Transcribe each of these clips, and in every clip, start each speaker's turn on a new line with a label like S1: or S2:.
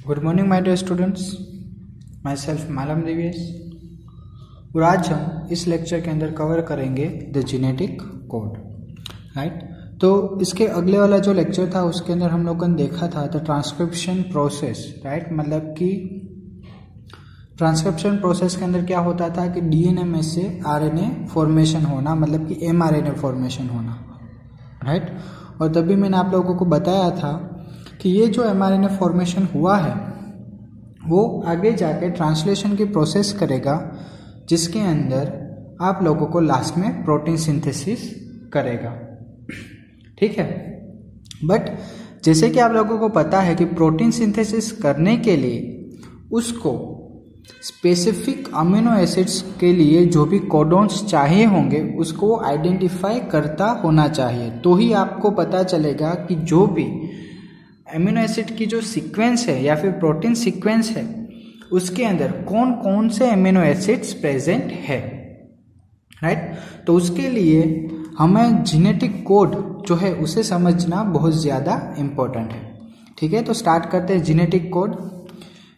S1: Good morning my dear students, myself Malam Divesh. और आज हम इस लेक्चर के अंदर कवर करेंगे द जेनेटिक कोड, राइट। तो इसके अगले वाला जो लेक्चर था उसके अंदर हम लोगों ने देखा था द ट्रांसक्रिप्शन प्रोसेस, राइट। मतलब कि ट्रांसक्रिप्शन प्रोसेस के अंदर क्या होता था कि डीएनए में से आरएनए फॉर्मेशन होना, मतलब कि एमआरएनए फॉर्मेशन होना, राइट। और तभी मैंने आप लोगों को बताया था कि ये जो एमआरएनए फॉर्मेशन हुआ है वो आगे जाके ट्रांसलेशन की प्रोसेस करेगा, जिसके अंदर आप लोगों को लास्ट में प्रोटीन सिंथेसिस करेगा, ठीक है। बट जैसे कि आप लोगों को पता है कि प्रोटीन सिंथेसिस करने के लिए उसको स्पेसिफिक अमीनो एसिड्स के लिए जो भी कोडॉन्स चाहिए होंगे उसको आइडेंटिफाई करता होना चाहिए, तो ही आपको पता चलेगा कि जो भी अमीनो एसिड की जो सीक्वेंस है या फिर प्रोटीन सीक्वेंस है उसके अंदर कौन कौन से अमीनो एसिड्स प्रेजेंट है, राइट। तो उसके लिए हमें जेनेटिक कोड जो है उसे समझना बहुत ज़्यादा इम्पोर्टेंट है, ठीक है। तो स्टार्ट करते हैं genetic code.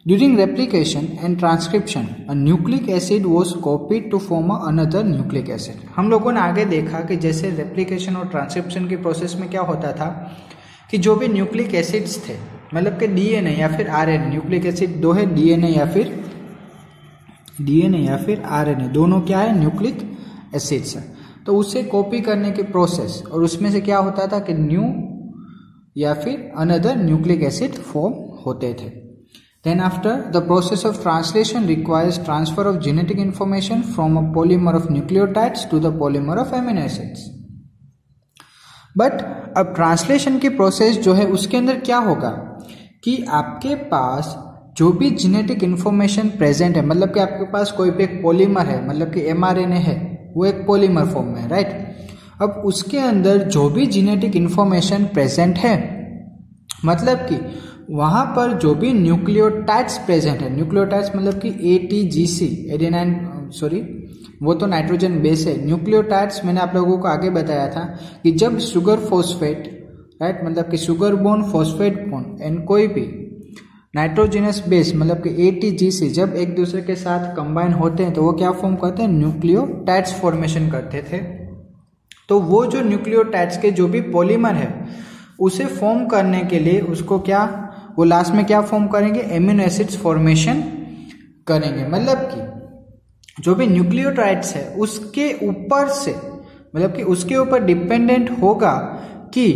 S1: During replication and transcription a nucleic acid was copied to form another nucleic acid. हम लोगों ने आगे देखा कि जैसे रेप्लिकेशन और ट्रांसक्रिप्शन की प्रोसेस में क्या होता था कि जो भी न्यूक्लिक एसिड्स थे, मतलब कि डीएनए या फिर आरएनए, न्यूक्लिक एसिड दो है, डीएनए या फिर आरएनए, दोनों क्या है, न्यूक्लिक एसिड्स है। तो उसे कॉपी करने की प्रोसेस, और उसमें से क्या होता था कि न्यू या फिर अनदर न्यूक्लिक एसिड फॉर्म होते थे। Then after the process of translation requires transfer of genetic information from a polymer of nucleotides to the polymer of amino acids. But अब ट्रांसलेशन की प्रोसेस जो है उसके अंदर क्या होगा कि आपके पास जो भी जेनेटिक इंफॉर्मेशन प्रेजेंट है, मतलब कि आपके पास कोई भी एक पॉलीमर है, मतलब कि एमआरएनए है, वो एक पॉलीमर फॉर्म में है, राइट। अब उसके अंदर जो भी जेनेटिक इंफॉर्मेशन प्रेजेंट है, मतलब कि वहां पर जो भी न्यूक्लियोटाइड्स प्रेजेंट है, न्यूक्लियोटाइड्स मतलब कि एटीजीसी, एडेनाइन, सॉरी वो तो नाइट्रोजन बेस है। न्यूक्लियोटाइड्स मैंने आप लोगों को आगे बताया था कि जब शुगर फॉस्फेट, राइट, मतलब कि sugar bond phosphate bond and कोई भी नाइट्रोजनस बेस मतलब कि एटीजीसी जब एक दूसरे के साथ कंबाइन होते हैं तो वो क्या फॉर्म करते हैं, न्यूक्लियोटाइड्स फॉर्मेशन करते थे। तो वो जो न्यूक्लियोटाइड्स के जो भी पॉलीमर है उसे फॉर्म करने के लिए उसको क्या, वो लास्ट में क्या फॉर्म करेंगे, एमिनो एसिड्स फॉर्मेशन करेंगे। मतलब कि जो भी न्यूक्लियोटाइड्स है उसके ऊपर से, मतलब कि उसके ऊपर डिपेंडेंट होगा कि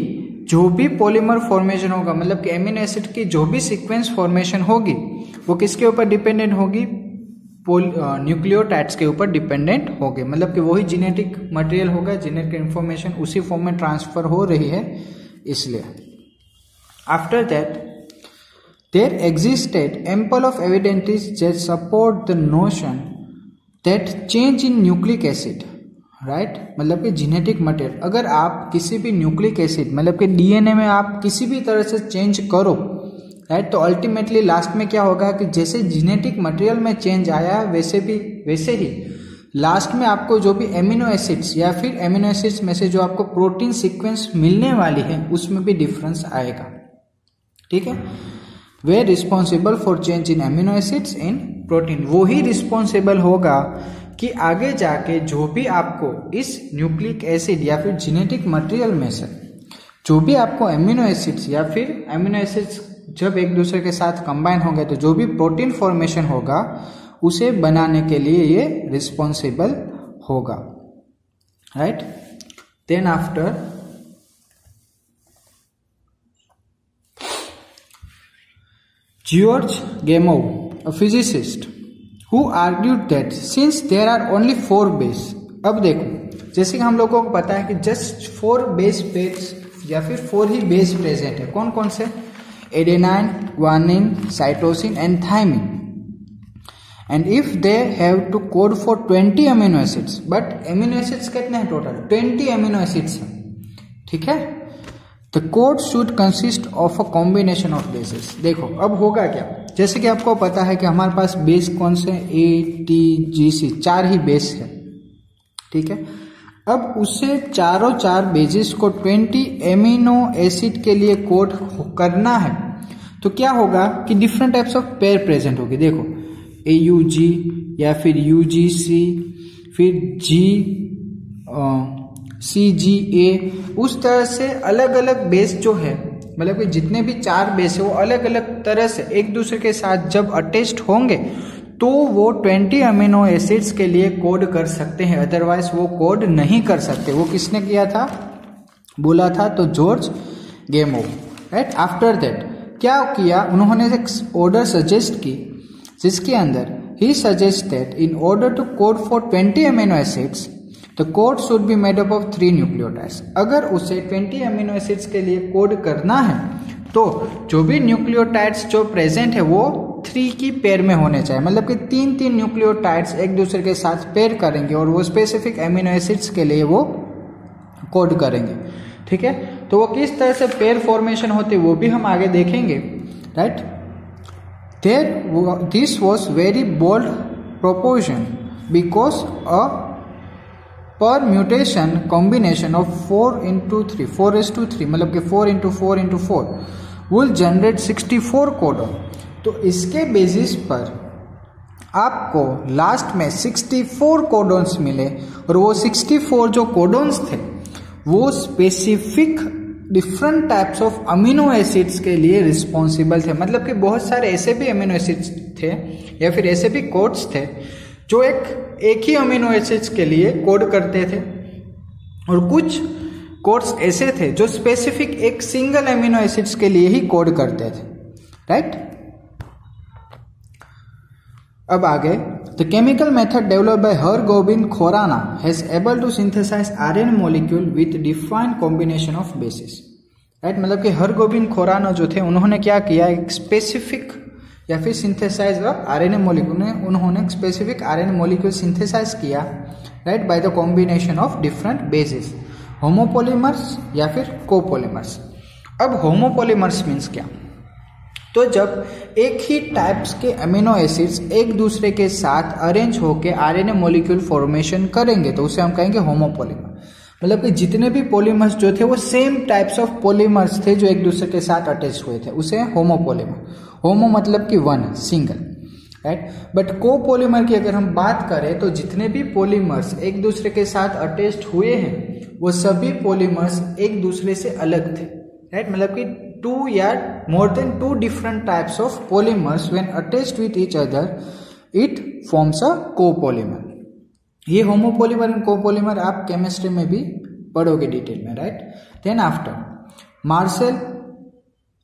S1: जो भी पॉलीमर फॉर्मेशन होगा, मतलब कि एमिनो एसिड की जो भी सीक्वेंस फॉर्मेशन होगी वो किसके ऊपर डिपेंडेंट होगी, न्यूक्लियोटाइड्स के ऊपर डिपेंडेंट होगी। मतलब कि वही जेनेटिक मटेरियल होगा, जेनेटिक इंफॉर्मेशन उसी फॉर्म में ट्रांसफर हो रही है, इसलिए। After that there existed ample of evidences that support the notion that change in nucleic acid, right, मतलब कि जेनेटिक मटेरियल, अगर आप किसी भी न्यूक्लिक एसिड मतलब कि डीएनए में आप किसी भी तरह से चेंज करो, राइट, तो अल्टीमेटली लास्ट में क्या होगा कि जैसे जेनेटिक मटेरियल में चेंज आया वैसे ही लास्ट में आपको जो भी एमिनो एसिड्स या फिर एमिनो एसिड्स में से जो आपको प्रोटीन सीक्वेंस मिलने वाली है उसमें भी डिफरेंस आएगा, ठीक है। वे responsible for change in amino acids in protein, वो ही रिस्पॉन्सिबल होगा कि आगे जाके जो भी आपको इस न्यूक्लिक एसिड या फिर जेनेटिक मटेरियल में से जो भी आपको एमिनो एसिड्स या फिर एमिनो एसिड्स जब एक दूसरे के साथ कंबाइन होंगे तो जो भी प्रोटीन फॉर्मेशन होगा उसे बनाने के लिए ये रिस्पॉन्सिबल होगा, right. Then after George Gamow, a physicist, who argued that since there are only 4 base, अब देखो जैसे कि हम लोगों को पता है कि जस्ट 4 बेस पेयर्स या फिर 4 ही बेस प्रेजेंट है, कौन कौन से, adenine, guanine, cytosine and thymine, and if they have to code for 20 amino acids, but amino acids कितने हैं टोटल, 20 अमीनो एसिड्स हैं, ठीक है। The code should consist of a combination of bases. देखो अब होगा क्या, जैसे कि आपको पता है कि हमारे पास बेस कौन से, एटीजीसी, 4 ही बेस है, ठीक है। अब उसे चारों 4 बेसिस को 20 एमिनो एसिड के लिए कोड करना है, तो क्या होगा कि different types of pair present होगी। देखो AUG या फिर UGC, फिर CGA, उस तरह से अलग अलग बेस जो है, मतलब कि जितने भी 4 बेस है वो अलग अलग तरह से एक दूसरे के साथ जब अटैच्ड होंगे तो वो 20 अमीनो एसिड्स के लिए कोड कर सकते हैं, अदरवाइज वो कोड नहीं कर सकते। वो किसने किया था, बोला था, तो जॉर्ज गेमो, राइट। आफ्टर दैट क्या किया उन्होंने, एक ऑर्डर सजेस्ट की जिसके अंदर ही suggest that in order to code for 20 amino acids the code should be made up of 3 nucleotides. अगर उसे 20 अमीनो एसिड्स के लिए कोड करना है तो जो भी न्यूक्लियोटाइड्स जो प्रेजेंट है वो 3 की पेयर में होने चाहिए, मतलब कि 3 न्यूक्लियोटाइड्स एक दूसरे के साथ पेयर करेंगे और वो स्पेसिफिक अमीनो एसिड्स के लिए वो कोड करेंगे, ठीक है। तो वो किस तरह से पेयर फॉर्मेशन होती है वो भी हम आगे देखेंगे, right. This was very bold proposition because a permutation combination of 4:3 मतलब कि 4:4:4 विल जनरेट 64 कोडन। तो इसके बेसिस पर आपको लास्ट में 64 कोडॉन्स मिले और वो 64 जो कोडॉन्स थे वो specific different types of amino acids के लिए रिस्पॉन्सिबल थे। मतलब कि बहुत सारे ऐसे भी अमीनो एसिड्स थे या फिर ऐसे भी कोड्स थे जो एक ही अमीनो एसिड्स के लिए कोड करते थे और कुछ कोड्स ऐसे थे जो स्पेसिफिक एक सिंगल अमीनो एसिड्स के लिए ही कोड करते थे, राइट। अब आगे, the chemical method developed by Hargobind Khorana has able to synthesise RNA molecule with defined combination of bases, right. मतलब कि हरगोबिंद खुराना जो थे उन्होंने क्या किया, एक स्पेसिफिक या फिर सिंथेसाइज आरएनए मॉलिक्यूल, उन्होंने स्पेसिफिक आरएनए मॉलिक्यूल सिंथेसाइज किया, right, by the combination of different basis, homopolymers या फिर कोपॉलीमर्स। अब होमोपॉलीमर्स मीन्स क्या, तो जब एक ही टाइप्स के अमीनो एसिड्स एक दूसरे के साथ अरेंज होकर आरएनए मॉलिक्यूल फॉर्मेशन करेंगे तो उसे हम कहेंगे होमोपॉलीमर। मतलब कि जितने भी पॉलीमर्स जो थे वो सेम टाइप्स ऑफ पॉलीमर्स थे जो एक दूसरे के साथ अटैच हुए थे, उसे होमोपॉलीमर। होमो मतलब कि one, single, right. But copolymer की अगर हम बात करें तो जितने भी पॉलीमर्स एक दूसरे के साथ अटैच्ड हुए हैं वो सभी पॉलीमर्स एक दूसरे से अलग थे, राइट। मतलब कि 2 या more than 2 different types of polymers when attached with each other it forms a copolymer। ये होमोपॉलीमर एंड कोपॉलीमर आप केमिस्ट्री में भी पढ़ोगे डिटेल में, right. Then after Marshall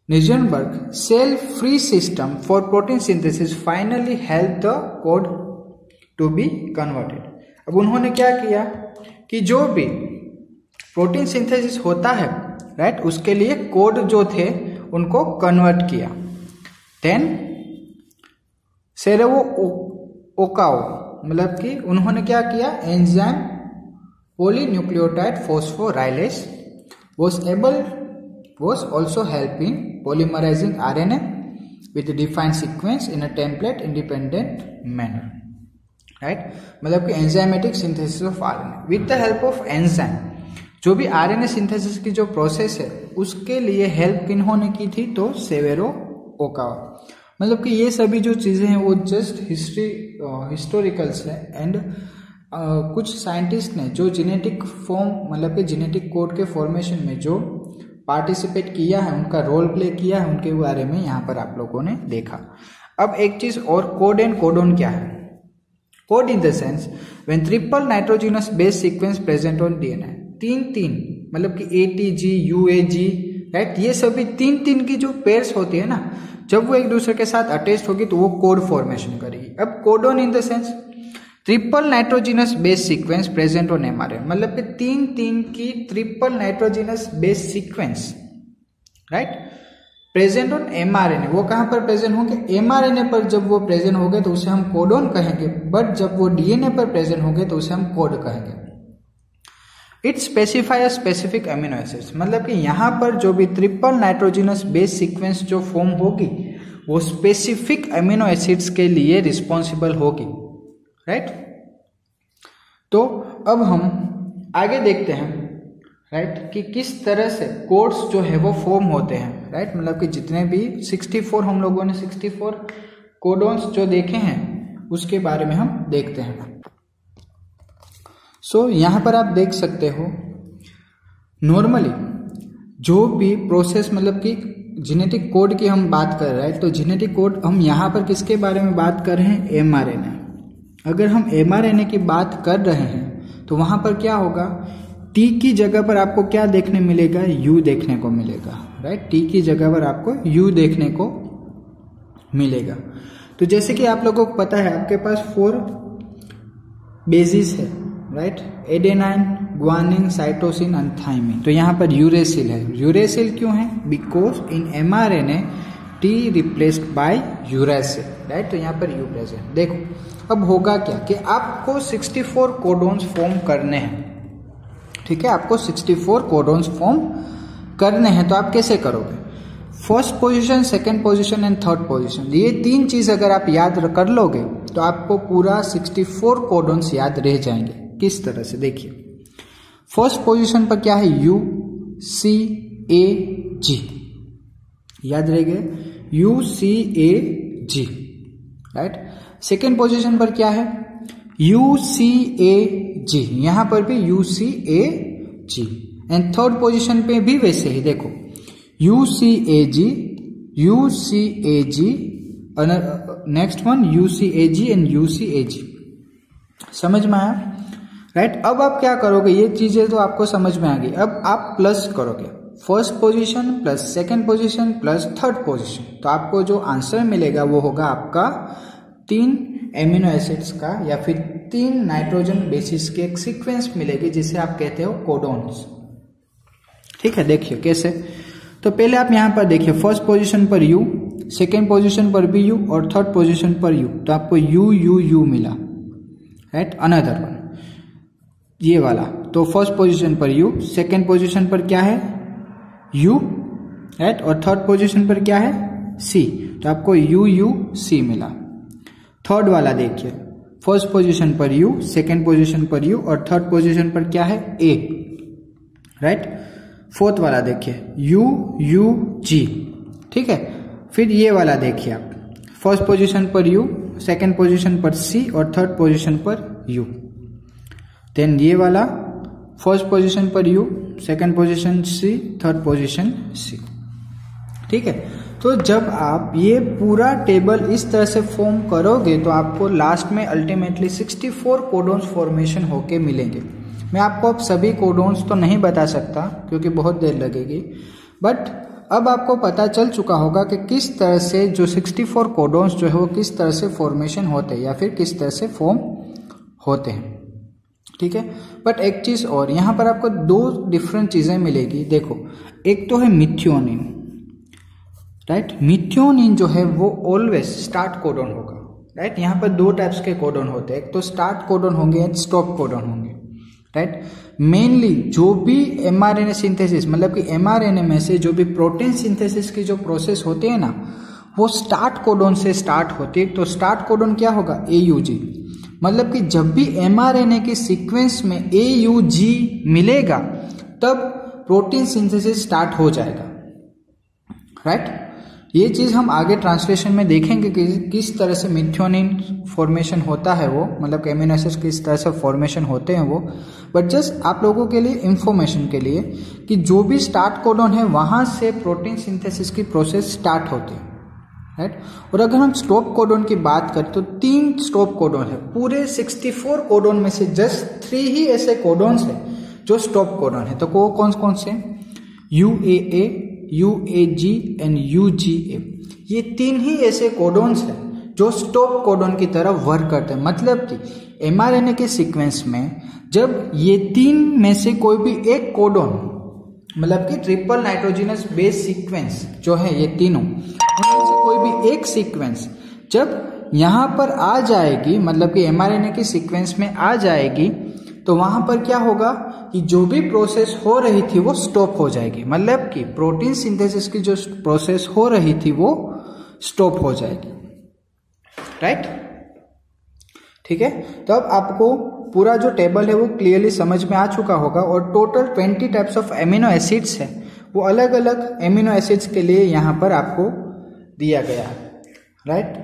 S1: Nirenberg cell free system for protein synthesis finally help the code to be converted. अब उन्होंने क्या किया कि जो भी प्रोटीन सिंथेसिस होता है, राइट, उसके लिए कोड जो थे उनको कन्वर्ट किया। देन सेरेवो ओकाओ, मतलब कि उन्होंने क्या किया, enzyme polynucleotide phosphorylase was also help in polymerizing RNA with a defined sequence in a template independent manner, right। मतलब कि enzymatic synthesis of RNA with the help of enzyme. जो भी आरएनए सिंथेसिस की जो प्रोसेस है उसके लिए help किन्होंने की थी, तो सेवेरो ओकावा। मतलब कि ये सभी जो चीज़ें हैं वो जस्ट हिस्टोरिकल्स है एंड कुछ साइंटिस्ट ने जो जेनेटिक फॉर्म मतलब कि जेनेटिक कोड के फॉर्मेशन में जो पार्टिसिपेट किया है, उनका रोल प्ले किया है, उनके बारे में यहाँ पर आप लोगों ने देखा। अब एक चीज़ और, कोड एंड कोडोन क्या है। Code in the sense when triple nitrogenous base sequence present on DNA, 3 मतलब कि ATG UAG, राइट, ये सभी 3 की जो पेयर्स होती है ना, जब वो एक दूसरे के साथ अटैच्ड होगी तो वो कोड फॉर्मेशन करेगी। अब codon in the sense triple nitrogenous base sequence present on mRNA, मतलब कि 3 की triple nitrogenous base sequence, right, present on mRNA। वो कहाँ पर प्रेजेंट होंगे, mRNA पर जब वो प्रेजेंट होंगे तो उसे हम कोडोन कहेंगे, बट जब वो DNA पर प्रेजेंट होंगे तो उसे हम कोड कहेंगे। It specify a specific amino acids, मतलब कि यहाँ पर जो भी ट्रिपल नाइट्रोजिनस बेस सीक्वेंस जो फॉर्म होगी वो स्पेसिफिक अमीनो एसिड्स के लिए रिस्पॉन्सिबल होगी, राइट। तो अब हम आगे देखते हैं, राइट, कि किस तरह से कोड्स जो है वो फॉर्म होते हैं, राइट, मतलब कि जितने भी 64 हम लोगों ने 64 कोडॉन्स जो देखे हैं उसके बारे में हम देखते हैं। सो यहाँ पर आप देख सकते हो नॉर्मली जो भी प्रोसेस, मतलब कि जेनेटिक कोड की हम बात कर रहे हैं, तो जेनेटिक कोड हम यहाँ पर किसके बारे में बात कर रहे हैं, एमआरएनए। अगर हम एमआरएनए की बात कर रहे हैं तो वहाँ पर क्या होगा, टी की जगह पर आपको क्या देखने मिलेगा, यू देखने को मिलेगा, राइट, टी की जगह पर आपको यू देखने को मिलेगा। तो जैसे कि आप लोगों को पता है आपके पास 4 बेसिस है, right, adenine, guanine, cytosine and thymine. तो यहाँ पर यूरेसिल है। यूरेसिल क्यों है, because in mRNA T replaced by uracil, right, तो यहाँ पर यू प्रेजेंट। देखो अब होगा क्या कि आपको 64 कोडॉन्स फॉर्म करने हैं, ठीक है, आपको 64 कोडॉन्स फॉर्म करने हैं। तो आप कैसे करोगे, first position, second position and third position, ये 3 चीज अगर आप याद कर लोगे तो आपको पूरा 64 कोडॉन्स याद रह जाएंगे। किस तरह से, देखिए फर्स्ट पोजीशन पर क्या है, यू सी ए जी, याद रह गए, U C A G, right. Second position पर क्या है, यू सी ए जी, यहां पर भी U C A G. And third position पे भी वैसे ही, देखो U C A G, U C A G, next one U C A G and U C A G. समझ में आया, राइट। अब आप क्या करोगे, ये चीजें तो आपको समझ में आ गई। अब आप प्लस करोगे, first position plus second position plus third position, तो आपको जो आंसर मिलेगा वो होगा आपका 3 एमिनो एसिड्स का या फिर 3 नाइट्रोजन बेसिस के एक सीक्वेंस मिलेगी जिसे आप कहते हो कोडॉन्स। ठीक है, देखिए कैसे। तो पहले आप यहां पर देखिए, फर्स्ट पोजीशन पर यू, सेकेंड पोजीशन पर भी यू और थर्ड पोजीशन पर यू, तो आपको यू यू यू मिला, राइट। अनदर वन ये वाला, तो फर्स्ट पोजीशन पर यू, सेकेंड पोजीशन पर क्या है यू, राइट, और थर्ड पोजीशन पर क्या है सी, तो आपको यू यू सी मिला। थर्ड वाला देखिए, फर्स्ट पोजीशन पर यू, सेकेंड पोजीशन पर यू और थर्ड पोजीशन पर क्या है ए, राइट। फोर्थ वाला देखिए यू यू जी, ठीक है। फिर ये वाला देखिए आप, फर्स्ट पोजीशन पर यू, सेकेंड पोजीशन पर सी और थर्ड पोजीशन पर यू। देन ये वाला, फर्स्ट पोजीशन पर U, second position C, third position C, ठीक है। तो जब आप ये पूरा टेबल इस तरह से फॉर्म करोगे तो आपको लास्ट में अल्टीमेटली 64 कोडॉन्स फॉर्मेशन होके मिलेंगे। मैं आपको अब सभी कोडॉन्स तो नहीं बता सकता क्योंकि बहुत देर लगेगी, बट अब आपको पता चल चुका होगा कि किस तरह से जो 64 कोडॉन्स जो है वो किस तरह से फॉर्मेशन होते हैं या फिर किस तरह से फॉर्म होते हैं, ठीक है। बट एक चीज और, यहाँ पर आपको 2 डिफरेंट चीजें मिलेगी। देखो, एक तो है मिथ्योनिन, राइट। मिथ्योनिन जो है वो ऑलवेज स्टार्ट कोडॉन होगा, राइट। यहाँ पर 2 टाइप्स के कोडॉन होते हैं, एक तो स्टार्ट कोडॉन होंगे एंड स्टॉप कोडॉन होंगे, राइट। मेनली जो भी एमआरएनए सिंथेसिस, मतलब कि एमआरएनए में से जो भी प्रोटीन सिंथेसिस की जो प्रोसेस होती है ना, वो स्टार्ट कोडॉन से स्टार्ट होती है। तो स्टार्ट कोडॉन क्या होगा, एयूजी, मतलब कि जब भी एमआरएनए के सीक्वेंस में एयूजी मिलेगा तब प्रोटीन सिंथेसिस स्टार्ट हो जाएगा, राइट। ये चीज हम आगे ट्रांसलेशन में देखेंगे कि किस तरह से मिथ्योनिन फॉर्मेशन होता है, वो मतलब कि एमिनो एसिड्स किस तरह से फॉर्मेशन होते हैं वो। बट जस्ट आप लोगों के लिए इंफॉर्मेशन के लिए कि जो भी स्टार्ट कोडॉन है वहां से प्रोटीन सिंथेसिस की प्रोसेस स्टार्ट होती है, राइट। और अगर हम स्टॉप कोडॉन की बात करें तो 3 स्टॉप कोडॉन है। पूरे 64 कोडॉन में से जस्ट 3 ही ऐसे कोडॉन्स है जो स्टॉप कोडॉन है। तो वो कौन कौन से, UAA, UAG एंड UGA, ये 3 ही ऐसे कोडॉन्स हैं जो स्टॉप कोडॉन की तरह वर्क करते हैं। मतलब कि एमआरएनए के सीक्वेंस में जब ये 3 में से कोई भी एक कोडॉन, मतलब कि ट्रिपल नाइट्रोजिनस बेस सीक्वेंस जो है ये तीनों, उनमें से कोई भी एक सीक्वेंस जब यहां पर आ जाएगी, मतलब कि एमआरएनए के सीक्वेंस में आ जाएगी, तो वहां पर क्या होगा कि जो भी प्रोसेस हो रही थी वो स्टॉप हो जाएगी। मतलब कि प्रोटीन सिंथेसिस की जो प्रोसेस हो रही थी वो स्टॉप हो जाएगी, राइट। ठीक है, तो अब आपको पूरा जो टेबल है वो क्लियरली समझ में आ चुका होगा। और total 20 types of amino acids है, वो अलग अलग एमिनो एसिड्स के लिए यहाँ पर आपको दिया गया है, राइट।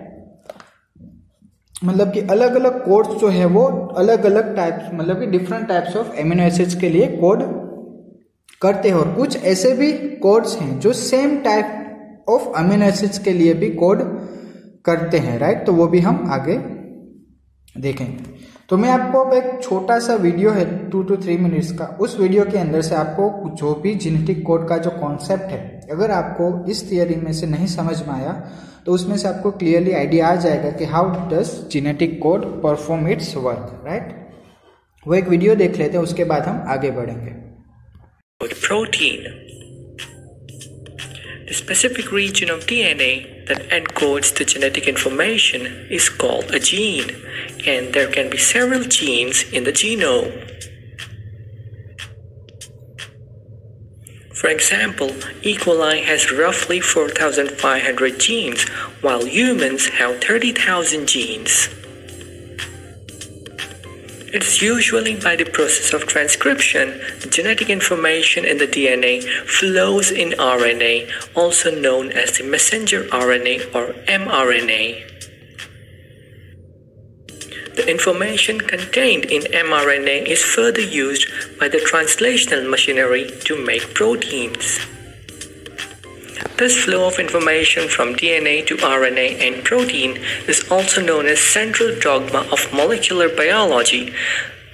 S1: मतलब कि अलग अलग कोड्स जो है वो अलग अलग टाइप्स, मतलब कि different types of amino acids के लिए कोड करते हैं। और कुछ ऐसे भी कोड्स हैं जो same type of amino acids के लिए भी कोड करते हैं, राइट। तो वो भी हम आगे देखेंगे। तो मैं आपको अब एक छोटा सा वीडियो है 2 to 3 मिनट्स का, उस वीडियो के अंदर से आपको जो भी जेनेटिक कोड का जो कॉन्सेप्ट है, अगर आपको इस थियरी में से नहीं समझ में आया तो उसमें से आपको क्लियरली आइडिया आ जाएगा कि how does genetic code perform it's work, right. वो एक वीडियो देख लेते हैं, उसके बाद हम आगे बढ़ेंगे।
S2: Protein. The specific region of DNA that encodes the genetic information is called a gene, and there can be several genes in the genome. For example, E. coli has roughly 4,500 genes, while humans have 30,000 genes. It's usually by the process of transcription, the genetic information in the DNA flows in RNA, also known as the messenger RNA or mRNA. The information contained in mRNA is further used by the translational machinery to make proteins. This flow of information from DNA to RNA and protein is also known as central dogma of molecular biology.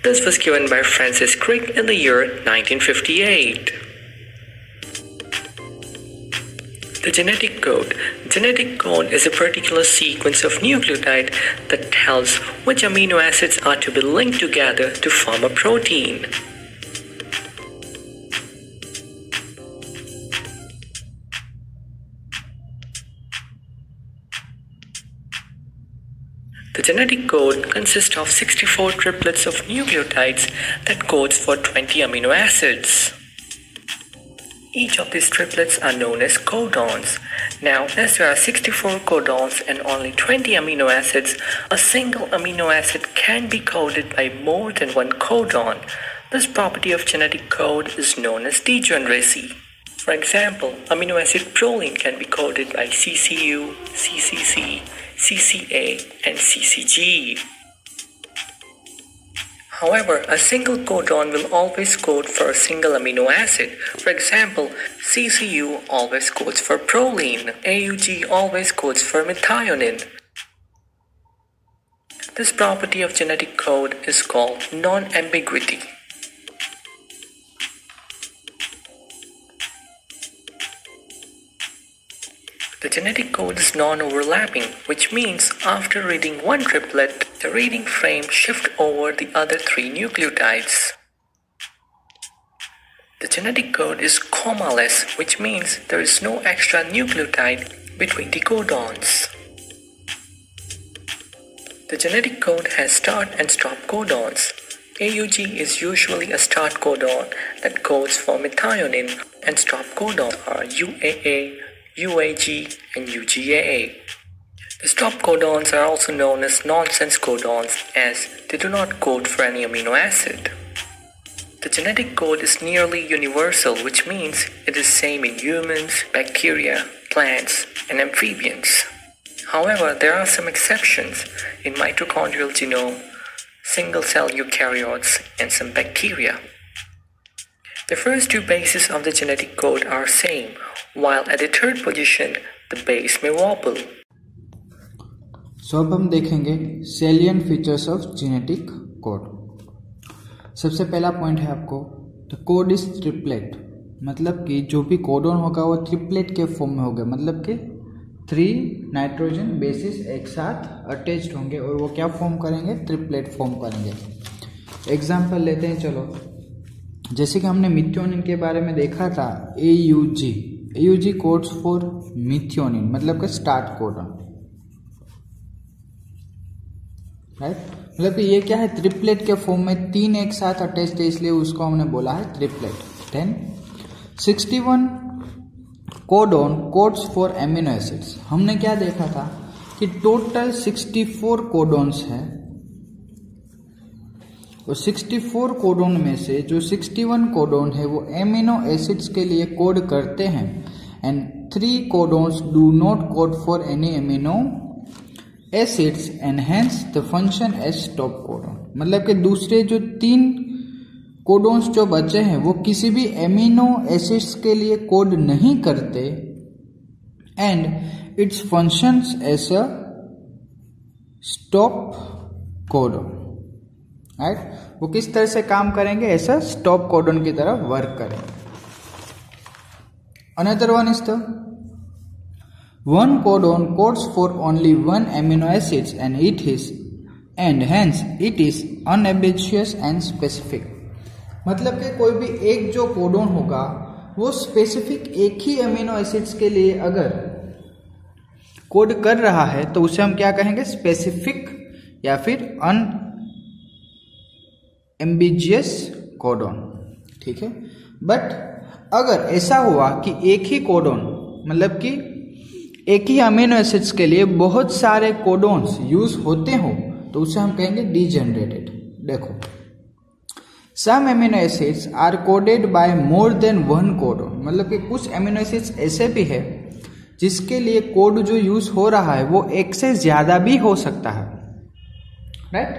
S2: This was given by Francis Crick in the year 1958. The genetic code. Genetic code is a particular sequence of nucleotide that tells which amino acids are to be linked together to form a protein. The genetic code consists of 64 triplets of nucleotides that codes for 20 amino acids. Each of these triplets are known as codons. Now, as there are 64 codons and only 20 amino acids, a single amino acid can be coded by more than one codon. This property of genetic code is known as degeneracy. For example, amino acid proline can be coded by CCU, CCC, CCA, and CCG. However, a single codon will always code for a single amino acid. For example, CCU always codes for proline, AUG always codes for methionine. This property of genetic code is called non-ambiguity. The genetic code is non-overlapping, which means after reading one triplet, the reading frame shifts over the other 3 nucleotides. The genetic code is commaless, which means there is no extra nucleotide between the codons. The genetic code has start and stop codons. AUG is usually a start codon that codes for methionine, and stop codons are UAA, UAG, and UGAA. The stop codons are also known as nonsense codons as they do not code for any amino acid. The genetic code is nearly universal, which means it is same in humans, bacteria, plants, and amphibians. However, there are some exceptions in mitochondrial genome, single-cell eukaryotes, and some bacteria. The first 2 bases of the genetic code are same, while at the 3rd position, the base may wobble.
S1: अब हम देखेंगे salient features of genetic code. सबसे पहला point है आपको, the code is triplet, मतलब कि जो भी कोडॉन होगा वो ट्रिपलेट के फॉर्म में होगा, मतलब कि 3 नाइट्रोजन बेसिस एक साथ अटैच्ड होंगे और वो क्या फॉर्म करेंगे, ट्रिपलेट फॉर्म करेंगे। एग्जाम्पल लेते हैं, चलो, जैसे कि हमने मिथ्योनिन के बारे में देखा था, AUG कोड्स फॉर मिथ्योनिन, मतलब कि स्टार्ट कोडॉन, राइट। मतलब कि ये क्या है, ट्रिपलेट के फॉर्म में 3 एक साथ अटैच्ड है, इसलिए उसको हमने बोला है triplet. Then 61 codon codes for amino acids. हमने क्या देखा था कि टोटल 64 कोडॉन्स है और 64 कोडोन में से जो 61 कोडोन है वो एमिनो एसिड्स के लिए कोड करते हैं and 3 codons do not code for any amino acids and hence the function as stop codon. मतलब कि दूसरे जो 3 कोडोन्स जो बचे हैं वो किसी भी एमिनो एसिड्स के लिए कोड नहीं करते and it's functions as a stop codon. Right, वो किस तरह से काम करेंगे, ऐसा स्टॉप कोडोन की तरह वर्क करेंगे। Another one is the one codon codes for only one amino acids and hence it is unambiguous and specific। मतलब कि कोई भी एक जो कोडोन होगा वो स्पेसिफिक एक ही एमिनो एसिड्स के लिए अगर कोड कर रहा है तो उसे हम क्या कहेंगे, स्पेसिफिक या फिर अनएम्बिजियस कोडोन। ठीक है, बट अगर ऐसा हुआ कि एक ही कोडोन मतलब कि एक ही अमीनो एसिड्स के लिए बहुत सारे कोडोन्स यूज होते हो तो उसे हम कहेंगे डीजेनरेटेड। देखो, some amino acids are coded by more than one codon. मतलब कि कुछ एमिनो एसिड्स ऐसे भी है जिसके लिए कोड जो यूज हो रहा है वो एक से ज्यादा भी हो सकता है। राइट,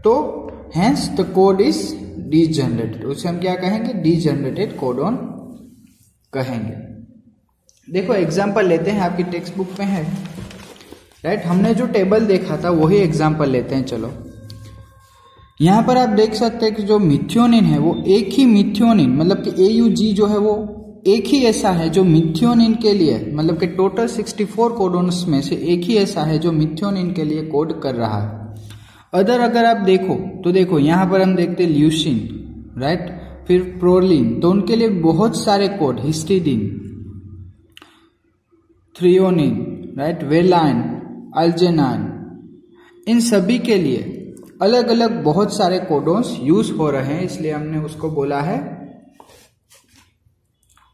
S1: तो hence the code is degenerated. उसे हम क्या कहेंगे, डीजेनरेटेड कोडोन कहेंगे। देखो एग्जाम्पल लेते हैं, आपकी टेक्स्ट बुक में है। राइट, हमने जो टेबल देखा था वही एग्जाम्पल लेते हैं। चलो, यहां पर आप देख सकते हैं कि जो मिथ्योनिन है वो एक ही मिथ्योनिन मतलब कि AUG जो है वो एक ही ऐसा है जो मिथ्योनिन के लिए मतलब कि टोटल 64 कोडोन्स में से एक ही ऐसा है जो मिथ्योनिन के लिए कोड कर रहा है। अगर आप देखो तो देखो यहां पर हम देखते हैं ल्यूसिन, राइट, फिर प्रोलिन, तो उनके लिए बहुत सारे code, histidine, threonine, right, valine, arginine, इन सभी के लिए अलग अलग बहुत सारे कोडोन्स यूज हो रहे हैं, इसलिए हमने उसको बोला है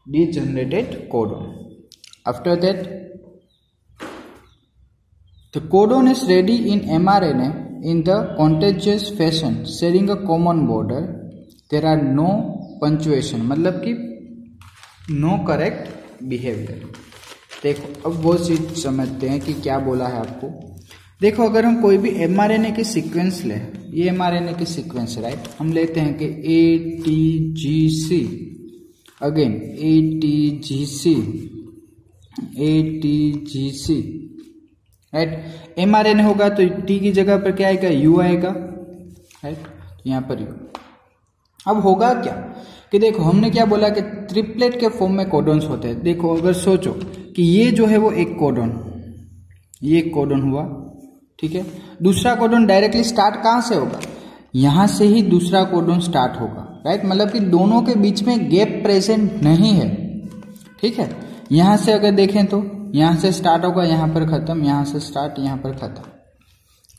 S1: degenerated codon. After that the codon is ready in mRNA in the contagious fashion sharing a common border, there are no punctuation मतलब कि no correct behavior। देखो अब वो चीज समझते हैं कि क्या बोला है आपको। देखो अगर हम कोई भी mRNA के सीक्वेंस ले, ये mRNA के सीक्वेंस, राइट, हम लेते हैं कि ATGC, again ATGC, right, mRNA होगा तो T की जगह पर क्या आएगा, U आएगा, राइट, यहाँ पर U। अब होगा क्या कि देखो हमने क्या बोला कि ट्रिपलेट के फॉर्म में कोडोन्स होते हैं। देखो अगर सोचो कि ये जो है वो एक कोडोन, ये एक कोडोन हुआ, ठीक है, दूसरा कोडोन डायरेक्टली स्टार्ट कहां से होगा, यहां से ही दूसरा कोडोन स्टार्ट होगा। राइट, मतलब कि दोनों के बीच में गैप प्रेजेंट नहीं है। ठीक है, यहां से अगर देखें तो यहां से स्टार्ट होगा, यहां पर खत्म, यहां से स्टार्ट, यहां पर खत्म।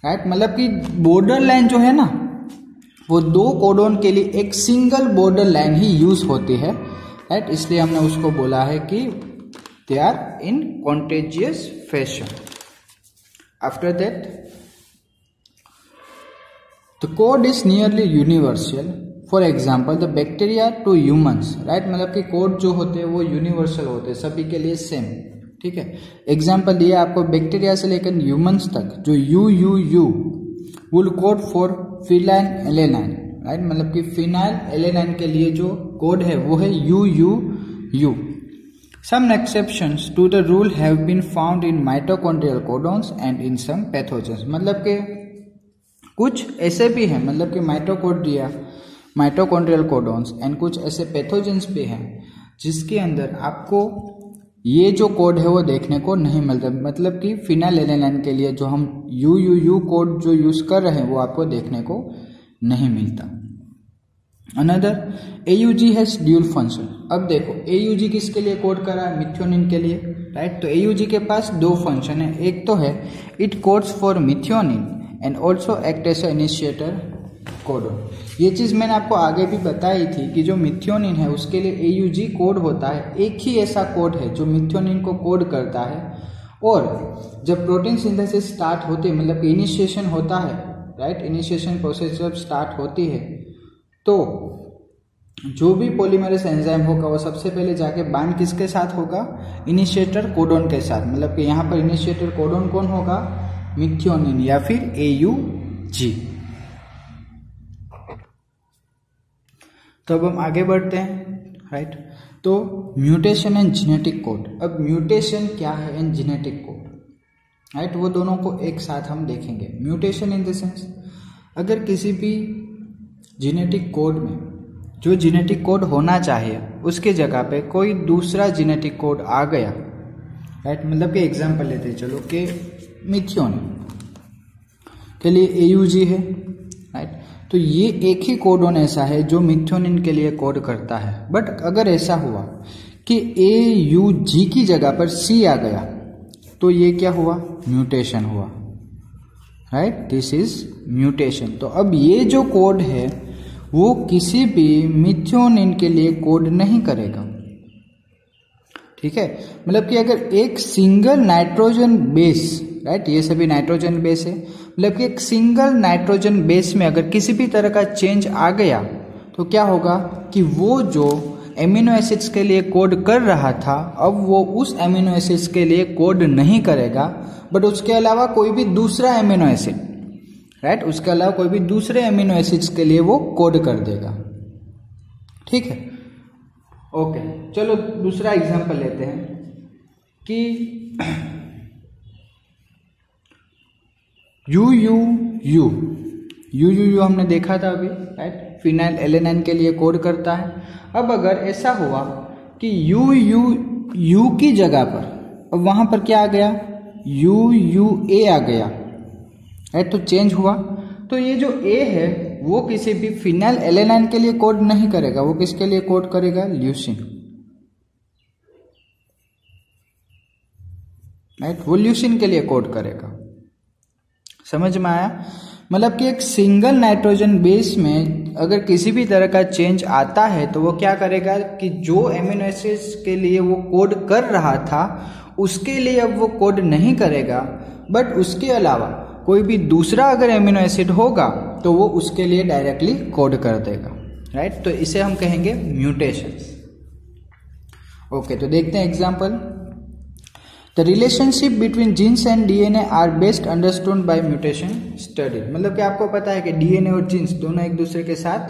S1: राइट, मतलब कि बॉर्डर लाइन जो है ना वो दो कोडोन के लिए एक सिंगल बॉर्डर लाइन ही यूज होती है। राइट, इसलिए हमने उसको बोला है कि they are in contagious fashion. After that the code is nearly universal, for example the bacteria to humans. Right, मतलब कि कोड जो होते हैं वो यूनिवर्सल होते हैं, सभी के लिए सेम। ठीक है, एग्जाम्पल दिया आपको बैक्टीरिया से लेकर ह्यूमन्स तक, जो UUU will code for phenyl alanine. Right, मतलब कि फिनाइल एलेनाइन के लिए जो कोड है वो है UUU। Some exceptions to the rule have been found in mitochondrial codons and in some pathogens। मतलब कि कुछ ऐसे भी हैं, मतलब कि माइटोकॉन्ड्रियल कोडोन्स एंड कुछ ऐसे पैथोजेंस भी हैं जिसके अंदर आपको ये जो कोड है वो देखने को नहीं मिलता। मतलब कि फिनाइल एलेनाइन के लिए जो हम UUU कोड जो यूज कर रहे हैं वो आपको देखने को नहीं मिलता। Another AUG has dual function. अब देखो AUG किसके लिए कोड कर रहा है, मिथ्योनिन के लिए। राइट, तो AUG के पास दो फंक्शन है, एक तो है it codes for methionine and also act as initiator codon. ये चीज मैंने आपको आगे भी बताई थी कि जो मिथ्योनिन है उसके लिए AUG कोड होता है, एक ही ऐसा कोड है जो मिथ्योनिन को कोड करता है। और जब प्रोटीन सिंथेसिस स्टार्ट होते मतलब कि इनिशिएशन होता है राइट, इनिशिएशन प्रोसेस जब स्टार्ट होती है तो जो भी पॉलीमरेज एंजाइम होगा वो सबसे पहले जाके बाइंड किसके साथ होगा, इनिशिएटर कोडोन के साथ। मतलब कि यहाँ पर इनिशिएटर कोडोन कौन होगा, मिथ्योनिन या फिर AUG। तो अब हम आगे बढ़ते हैं, राइट। तो म्यूटेशन एंड जेनेटिक कोड। अब म्यूटेशन क्या है एंड जेनेटिक कोड, राइट, वो दोनों को एक साथ हम देखेंगे। म्यूटेशन इन द सेंस, अगर किसी भी जेनेटिक कोड में जो जेनेटिक कोड होना चाहिए उसके जगह पे कोई दूसरा जेनेटिक कोड आ गया, राइट, मतलब कि एग्जांपल लेते हैं चलो कि मिथ्योनिन के लिए AUG है, राइट, तो ये एक ही कोडोन ऐसा है जो मिथ्योनिन के लिए कोड करता है। बट अगर ऐसा हुआ कि AUG की जगह पर C आ गया तो ये क्या हुआ, म्यूटेशन हुआ, राइट, दिस इज म्यूटेशन। तो अब ये जो कोड है वो किसी भी मिथ्योनिन के लिए कोड नहीं करेगा, ठीक है। मतलब कि अगर एक सिंगल नाइट्रोजन बेस, राइट, ये सभी नाइट्रोजन बेस है, मतलब कि एक सिंगल नाइट्रोजन बेस में अगर किसी भी तरह का चेंज आ गया तो क्या होगा कि वो जो एमिनो एसिड्स के लिए कोड कर रहा था अब वो उस एमिनो एसिड्स के लिए कोड नहीं करेगा, बट उसके अलावा कोई भी दूसरा एमिनो एसिड, राइट, उसके अलावा कोई भी दूसरे एमिनो एसिड्स के लिए वो कोड कर देगा, ठीक है। ओके, चलो दूसरा एग्जांपल लेते हैं कि UUU हमने देखा था अभी, राइट, फिनाइल एलेनाइन के लिए कोड करता है। अब अगर ऐसा हुआ कि UUU की जगह पर अब वहां पर क्या आ गया, UUA आ गया, राइट, तो चेंज हुआ। तो ये जो A है वो किसी भी फिनाइल एलेनाइन के लिए कोड नहीं करेगा, वो किसके लिए कोड करेगा, ल्यूसीन, राइट, वो ल्यूसीन के लिए कोड करेगा। समझ में आया? मतलब कि एक सिंगल नाइट्रोजन बेस में अगर किसी भी तरह का चेंज आता है तो वो क्या करेगा कि जो एमिनो एसिड्स के लिए वो कोड कर रहा था उसके लिए अब वो कोड नहीं करेगा, बट उसके अलावा कोई भी दूसरा अगर एमिनो एसिड होगा तो वो उसके लिए डायरेक्टली कोड कर देगा, राइट। तो इसे हम कहेंगे म्यूटेशंस। ओके, तो देखते हैं example. The relationship between genes and DNA are best understood by mutation study. मतलब कि आपको पता है कि DNA और जीन्स दोनों एक दूसरे के साथ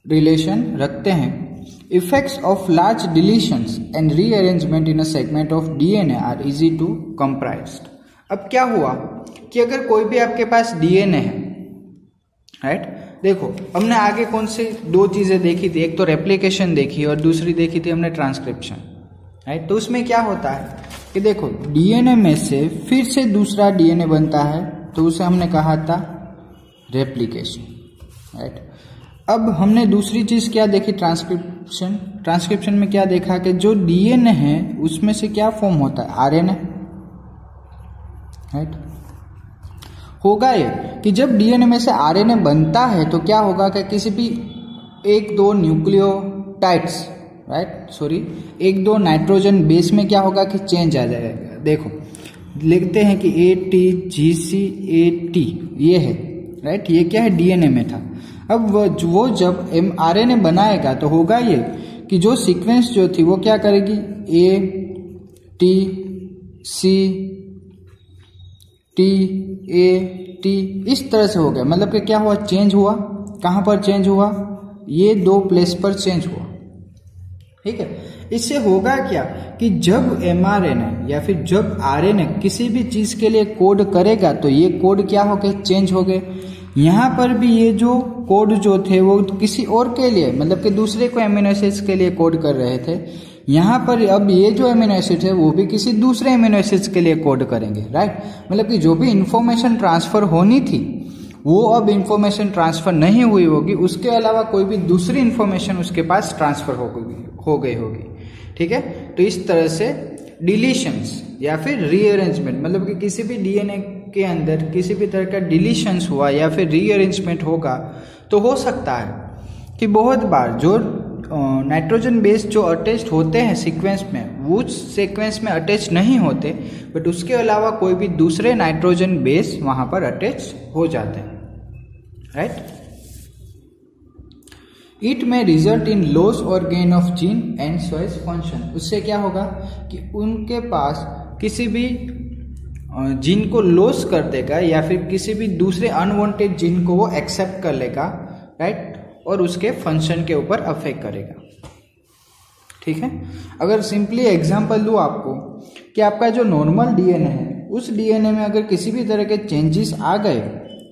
S1: रिलेशन रखते हैं। Effects of large deletions and rearrangement in a segment of DNA are easy to comprised. अब क्या हुआ कि अगर कोई भी आपके पास DNA है, राइट, देखो हमने आगे कौन से दो चीजें देखी थी, एक तो रेप्लिकेशन देखी और दूसरी देखी थी हमने ट्रांसक्रिप्शन, राइट। तो उसमें क्या होता है कि देखो DNA में से फिर से दूसरा DNA बनता है तो उसे हमने कहा था रेप्लिकेशन, राइट। अब हमने दूसरी चीज क्या देखी, ट्रांसक्रिप्शन। ट्रांसक्रिप्शन में क्या देखा कि जो DNA है उसमें से क्या फॉर्म होता है, RNA, राइट। होगा ये कि जब DNA में से RNA बनता है तो क्या होगा कि किसी भी एक दो न्यूक्लियोटाइड्स, राइट, एक दो नाइट्रोजन बेस में क्या होगा कि चेंज आ जाएगा। देखो लिखते हैं कि ATGCAT ये है, राइट, ये क्या है, DNA में था। अब वो जब mRNA बनाएगा तो होगा ये कि जो सीक्वेंस जो थी वो क्या करेगी, ATCTAT इस तरह से हो गया। मतलब कि क्या हुआ, चेंज हुआ, कहां पर चेंज हुआ, ये दो प्लेस पर चेंज हुआ, ठीक है। इससे होगा क्या कि जब mRNA या फिर जब RNA किसी भी चीज के लिए कोड करेगा तो ये कोड क्या हो गए, चेंज हो गए। यहाँ पर भी ये जो कोड जो थे वो किसी और के लिए, मतलब कि दूसरे को एमिनो एसिड्स के लिए कोड कर रहे थे। यहाँ पर अब ये जो एमिनो एसिड है वो भी किसी दूसरे एमिनो एसिड्स के लिए कोड करेंगे, राइट। मतलब कि जो भी इंफॉर्मेशन ट्रांसफर होनी थी वो अब इंफॉर्मेशन ट्रांसफर नहीं हुई होगी, उसके अलावा कोई भी दूसरी इंफॉर्मेशन उसके पास ट्रांसफर हो गई होगी, ठीक है। तो इस तरह से डिलीशंस या फिर रीअरेंजमेंट, मतलब कि किसी भी DNA के अंदर किसी भी तरह का डिलीशंस हुआ या फिर रीअरेंजमेंट होगा तो हो सकता है कि बहुत बार जो नाइट्रोजन बेस जो अटैच्ड होते हैं सीक्वेंस में, वो सीक्वेंस में अटैच नहीं होते, बट उसके अलावा कोई भी दूसरे नाइट्रोजन बेस वहां पर अटैच हो जाते हैं, राइट। इट में रिजल्ट इन लॉस और gain of gene and choice function. उससे क्या होगा कि उनके पास किसी भी जीन को लॉस कर देगा या फिर किसी भी दूसरे अनवांटेड जीन को वो एक्सेप्ट कर लेगा, राइट, और उसके फंक्शन के ऊपर अफेक्ट करेगा। ठीक है, अगर सिंपली एग्जांपल दूं आपको कि आपका जो नॉर्मल डीएनए है उस डीएनए में अगर किसी भी तरह के चेंजेस आ गए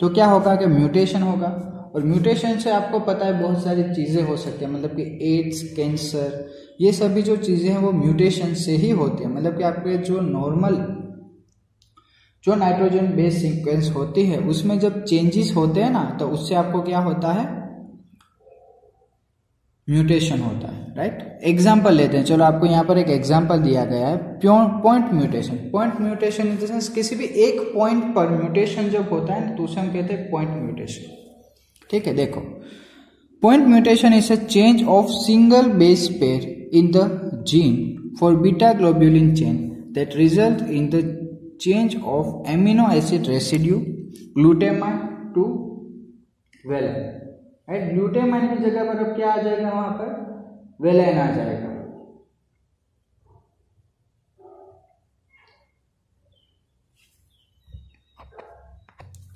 S1: तो क्या होगा कि म्यूटेशन होगा, और म्यूटेशन से आपको पता है बहुत सारी चीज़ें हो सकती है, मतलब कि एड्स, कैंसर, ये सभी जो चीज़ें हैं वो म्यूटेशन से ही होती है। मतलब कि आपके जो नॉर्मल जो नाइट्रोजन बेस सीक्वेंस होती है उसमें जब चेंजेस होते हैं ना तो उससे आपको क्या होता है, म्यूटेशन होता है, राइट। एग्जाम्पल लेते हैं, चलो आपको यहाँ पर एक एग्जाम्पल दिया गया है, point mutation. Point mutation in the sense किसी भी एक पॉइंट पर म्यूटेशन जब होता है तो उसे हम कहते हैं पॉइंट म्यूटेशन। ठीक है, देखो, point mutation is a change of single base pair in the gene for beta globulin chain that result in the change of amino acid residue glutamine to valine, right. Glutamine की जगह पर अब क्या आ जाएगा, वहां पर वेलाइन आ जाएगा।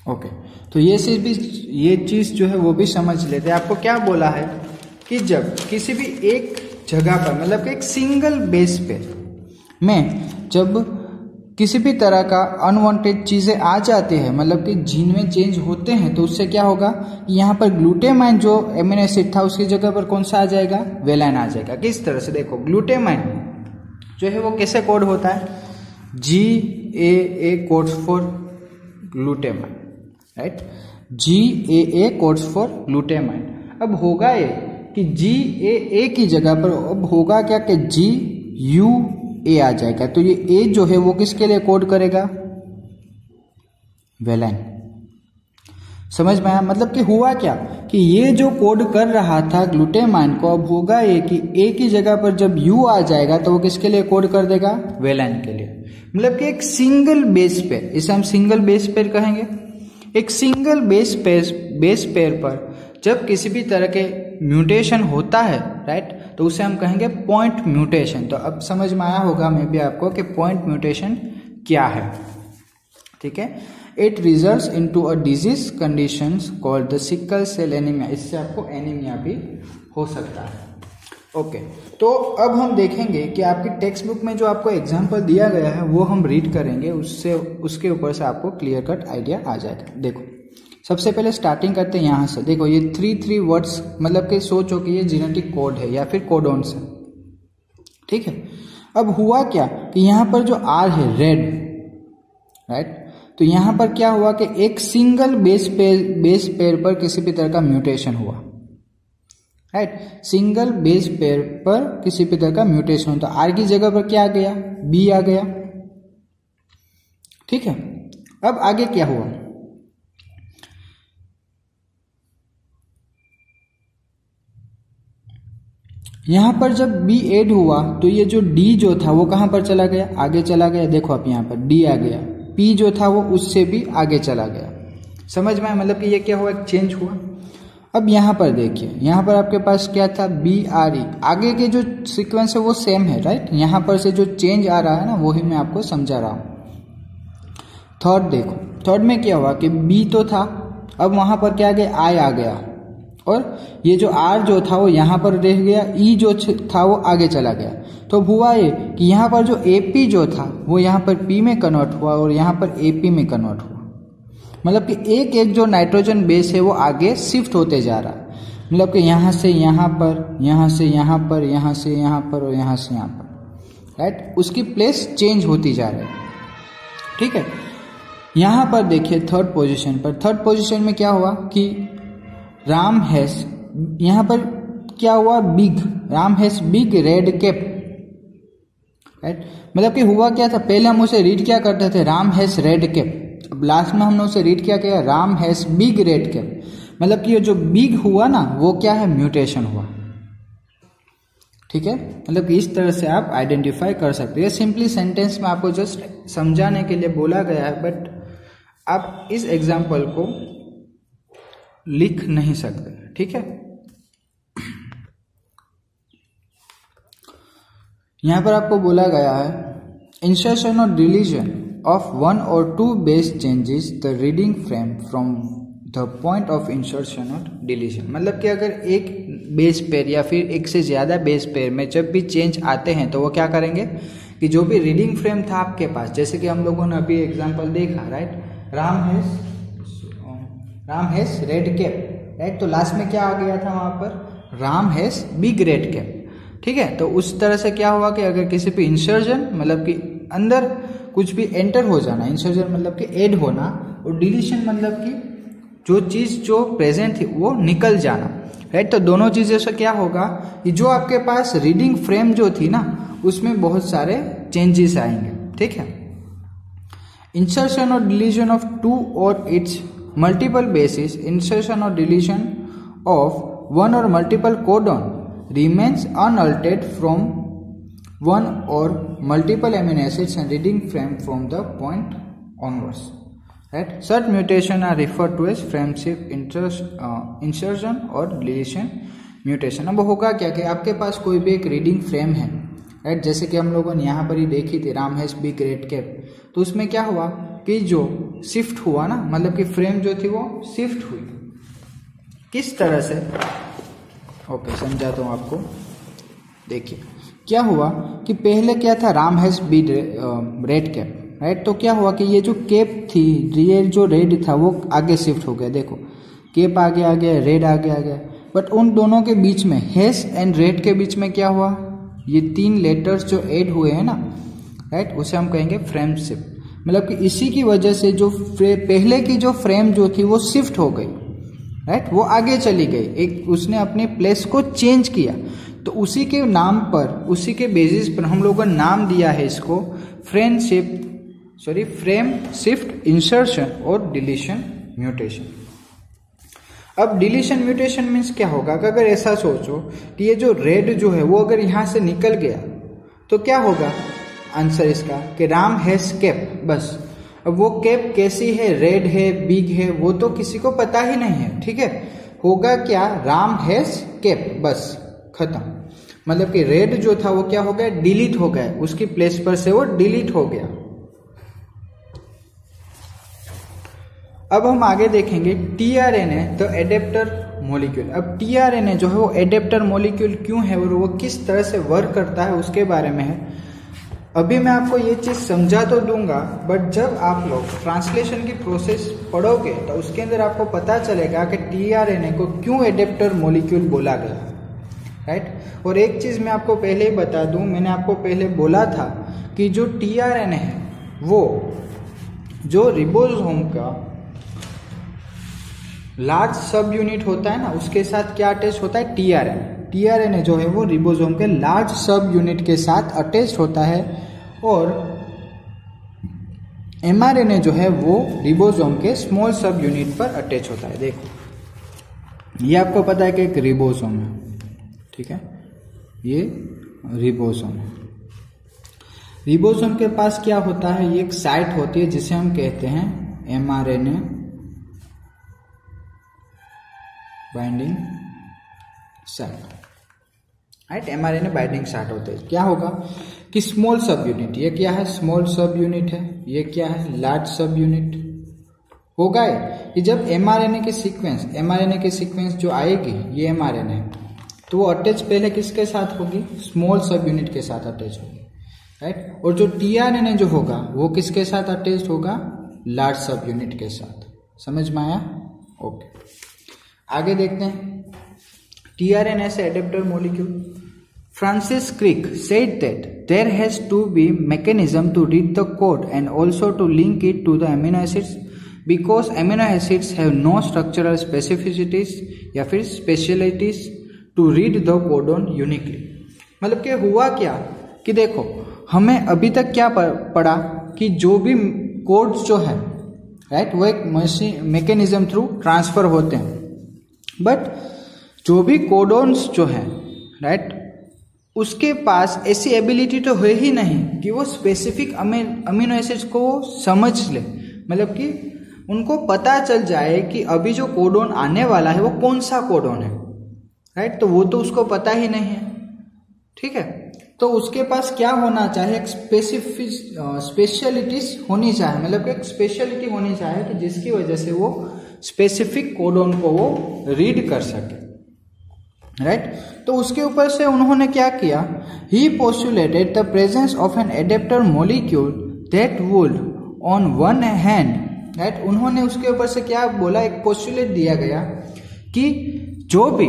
S1: Okay, तो ये चीज जो है वो भी समझ लेते हैं। आपको क्या बोला है कि जब किसी भी एक जगह पर, मतलब कि एक सिंगल बेस पे में जब किसी भी तरह का अनवांटेड चीजें आ जाती है, मतलब कि जीन में चेंज होते हैं, तो उससे क्या होगा, यहाँ पर ग्लूटामाइन जो एमिनो एसिड था उसकी जगह पर कौन सा आ जाएगा, वेलाइन आ जाएगा। किस तरह से, देखो, ग्लूटामाइन जो है वो कैसे कोड होता है, GAA codes for glutamine, right. GAA codes for glutamine. अब होगा ये कि GAA की जगह पर अब होगा क्या कि GUA आ जाएगा, तो ये A जो है वो किसके लिए कोड करेगा, वेलाइन। समझ में आया, मतलब कि हुआ क्या कि ये जो कोड कर रहा था ग्लूटामाइन को, अब होगा ये कि A की जगह पर जब U आ जाएगा तो वो किसके लिए कोड कर देगा, वेलाइन के लिए। मतलब कि एक सिंगल बेस पेयर, इसे हम सिंगल बेस पेयर कहेंगे। एक सिंगल बेस पेयर पर जब किसी भी तरह के म्यूटेशन होता है, राइट, तो उसे हम कहेंगे पॉइंट म्यूटेशन। तो अब समझ में आया होगा मैं भी आपको कि पॉइंट म्यूटेशन क्या है। ठीक है, it results into a disease conditions called the sickle cell anaemia. इससे आपको एनीमिया भी हो सकता है। ओके, तो अब हम देखेंगे कि आपकी टेक्स्ट बुक में जो आपको एग्जाम्पल दिया गया है वो हम रीड करेंगे, उसके ऊपर से आपको क्लियर कट आइडिया आ जाएगा। देखो, सबसे पहले स्टार्टिंग करते हैं यहाँ से। देखो, ये 3 वर्ड्स, मतलब कि सोचो कि ये जेनेटिक कोड है या फिर कोडोन्स है। ठीक है, अब हुआ क्या कि यहाँ पर जो R है, रेड, राइट, तो यहाँ पर क्या हुआ कि एक सिंगल बेस पेयर पर किसी भी तरह का म्यूटेशन हुआ, राइट। सिंगल बेस पेयर पर किसी भी तरह का म्यूटेशन होता, R की जगह पर क्या आ गया, B आ गया। ठीक है, अब आगे क्या हुआ, यहां पर जब B ऐड हुआ तो ये जो D जो था वो कहां पर चला गया, आगे चला गया। देखो, आप यहाँ पर D आ गया, P जो था वो उससे भी आगे चला गया। समझ में आया, मतलब कि ये क्या हुआ, एक चेंज हुआ। अब यहाँ पर देखिए, यहाँ पर आपके पास क्या था, BRE, आगे के जो सीक्वेंस है वो सेम है, राइट। यहाँ पर से जो चेंज आ रहा है ना वही मैं आपको समझा रहा हूँ। थर्ड देखो, थर्ड में क्या हुआ कि B तो था, अब वहां पर क्या आ गया, I आ गया, और ये जो R जो था वो यहाँ पर रह गया, E जो था वो आगे चला गया। तो हुआ ये कि यहाँ पर जो AP जो था वो यहाँ पर P में कन्वर्ट हुआ और यहाँ पर AP में कन्वर्ट हुआ। मतलब कि एक एक जो नाइट्रोजन बेस है वो आगे शिफ्ट होते जा रहा है। मतलब कि यहाँ से यहाँ पर, यहाँ से यहाँ पर, यहाँ से यहाँ पर और यहाँ से यहाँ पर, राइट, उसकी प्लेस चेंज होती जा रही है। ठीक है, यहाँ पर देखिए थर्ड पोजीशन पर, थर्ड पोजीशन में क्या हुआ कि राम हैस, यहाँ पर क्या हुआ, बिग, राम हैस बिग रेड कैप, राइट। मतलब कि हुआ क्या था, पहले हम उसे रीड क्या करते थे, राम हैस रेड कैप, अब लास्ट में हमने उसे रीड क्या किया, राम हैस बिग रेड कैप। मतलब कि ये जो बिग हुआ ना वो क्या है, म्यूटेशन हुआ। ठीक है, मतलब कि इस तरह से आप आइडेंटिफाई कर सकते हैं। सिंपली सेंटेंस में आपको जस्ट समझाने के लिए बोला गया है, बट आप इस एग्जाम्पल को लिख नहीं सकते, ठीक है। यहां पर आपको बोला गया है insertion or deletion of one or two base changes the reading frame from the point of insertion or deletion. मतलब कि अगर एक बेस पेयर या फिर एक से ज़्यादा बेस पेयर में जब भी चेंज आते हैं तो वो क्या करेंगे कि जो भी रीडिंग फ्रेम था आपके पास, जैसे कि हम लोगों ने अभी एग्जांपल देखा, right, Ram has red cap, right, तो लास्ट में क्या आ गया था वहां पर, Ram has big red cap, ठीक है। तो उस तरह से क्या हुआ कि अगर किसी पे इंसर्जन मतलब कि अंदर कुछ भी एंटर हो जाना, इंसर्जन मतलब कि ऐड होना, और डिलीशन मतलब कि जो चीज जो प्रेजेंट थी वो निकल जाना, राइट। तो दोनों चीजों से क्या होगा कि जो आपके पास रीडिंग फ्रेम जो थी ना उसमें बहुत सारे चेंजेस आएंगे, ठीक है। Insertion or deletion of to और it's multiple basis, insertion or deletion of one और multiple codon remains unaltered from one or multiple amino acids and reading frame from the point onwards, right. Such mutation are referred to as frame shift, insertion और deletion mutation। अब होगा क्या कि आपके पास कोई भी एक रीडिंग फ्रेम है, राइट, जैसे कि हम लोगों ने यहाँ पर ही देखी थी Ram has big red cap, तो उसमें क्या हुआ कि जो शिफ्ट हुआ ना, मतलब कि फ्रेम जो थी वो शिफ्ट हुई, किस तरह से, ओके समझाता हूँ आपको। देखिए क्या हुआ कि पहले क्या था, Ram has big red cap, right, तो क्या हुआ कि ये जो कैप थी, ये जो रेड था वो आगे शिफ्ट हो गया, देखो कैप आगे आ गया, रेड आगे आ गया, बट उन दोनों के बीच में हैज एंड रेड के बीच में क्या हुआ, ये तीन लेटर्स जो ऐड हुए हैं ना, राइट, उसे हम कहेंगे फ्रेम शिफ्ट। मतलब कि इसी की वजह से जो पहले की जो फ्रेम जो थी वो शिफ्ट हो गई, राइट, वो आगे चली गई, एक उसने अपनी प्लेस को चेंज किया, तो उसी के नाम पर, उसी के बेसिस पर हम लोगों ने नाम दिया है इसको frame shift insertion or deletion mutation. अब डिलीशन म्यूटेशन मीन्स क्या होगा, अगर ऐसा सोचो कि ये जो रेड जो है वो अगर यहां से निकल गया तो क्या होगा, आंसर इसका कि राम हैज कैप, बस। अब वो कैप कैसी है, रेड है, बिग है, वो तो किसी को पता ही नहीं है, ठीक है। होगा क्या, राम हैज कैप, बस खत्म। मतलब कि रेड जो था वो क्या हो गया, डिलीट हो गया, उसकी प्लेस पर से वो डिलीट हो गया। अब हम आगे देखेंगे टीआरएनए द एडेप्टर मॉलिक्यूल। अब टीआरएनए जो है वो एडेप्टर मॉलिक्यूल क्यों है और वो किस तरह से वर्क करता है उसके बारे में है। अभी मैं आपको ये चीज समझा तो दूंगा, बट जब आप लोग ट्रांसलेशन की प्रोसेस पढ़ोगे तो उसके अंदर आपको पता चलेगा कि टीआरएनए को क्यों एडेप्टर मॉलिक्यूल बोला गया, राइट। और एक चीज मैं आपको पहले ही बता दूं, मैंने आपको पहले बोला था कि जो टीआरएनए है वो जो रिबोसोम का लार्ज सब यूनिट होता है ना, उसके साथ क्या अटैच होता है, टीआरएनए। टीआरएनए जो है वो रिबोसोम के लार्ज सब यूनिट के साथ अटैच होता है, और एमआरएनए जो है वो रिबोसोम के स्मॉल सब यूनिट पर अटैच होता है। देखो ये आपको पता है कि एक रिबोसोम है, ठीक है, ये रिबोसोम है। रिबोसोम के पास क्या होता है, ये एक साइट होती है जिसे हम कहते हैं mRNA binding site, right. MRNA binding site होते हैं। क्या होगा कि स्मॉल सब यूनिट, ये क्या है, स्मॉल सब यूनिट है, ये क्या है, लार्ज सब यूनिट होगा। कि जब एमआरएनए के सीक्वेंस जो आएगी, ये एमआरएनए है, तो वो अटैच पहले किसके साथ होगी, स्मॉल सब यूनिट के साथ अटैच होगी, राइट। और जो टीआरएनए जो होगा वो किसके साथ अटैच होगा, लार्ज सब यूनिट के साथ। समझ में आया, ओके। आगे देखते हैं टीआरएनए से adapter molecule. Francis Crick said that there has to be mechanism to read the code and also to link it to the amino acids because amino acids have no structural specificities या फिर specialities to read the codon uniquely। मतलब कि हुआ क्या कि देखो हमें अभी तक क्या पढ़ा कि जो भी कोड्स जो है, राइट, वो एक मैकेनिज्म थ्रू ट्रांसफर होते हैं, बट जो भी कोडोन्स जो है, राइट, उसके पास ऐसी एबिलिटी तो है ही नहीं कि वो स्पेसिफिक अमीनो एसिड्स को समझ ले। मतलब कि उनको पता चल जाए कि अभी जो कोडोन आने वाला है वो कौन सा कोडोन है, राइट। तो वो तो उसको पता ही नहीं है, ठीक है। तो उसके पास क्या होना चाहिए, एक स्पेशलिटीज होनी चाहिए, मतलब एक स्पेशलिटी होनी चाहिए कि जिसकी वजह से वो स्पेसिफिक कोडोन को वो रीड कर सके, राइट। तो उसके ऊपर से उन्होंने क्या किया, he postulated the presence of an adapter molecule that would on one hand, right. उन्होंने उसके ऊपर से क्या बोला, एक पोस्टुलेट दिया गया कि जो भी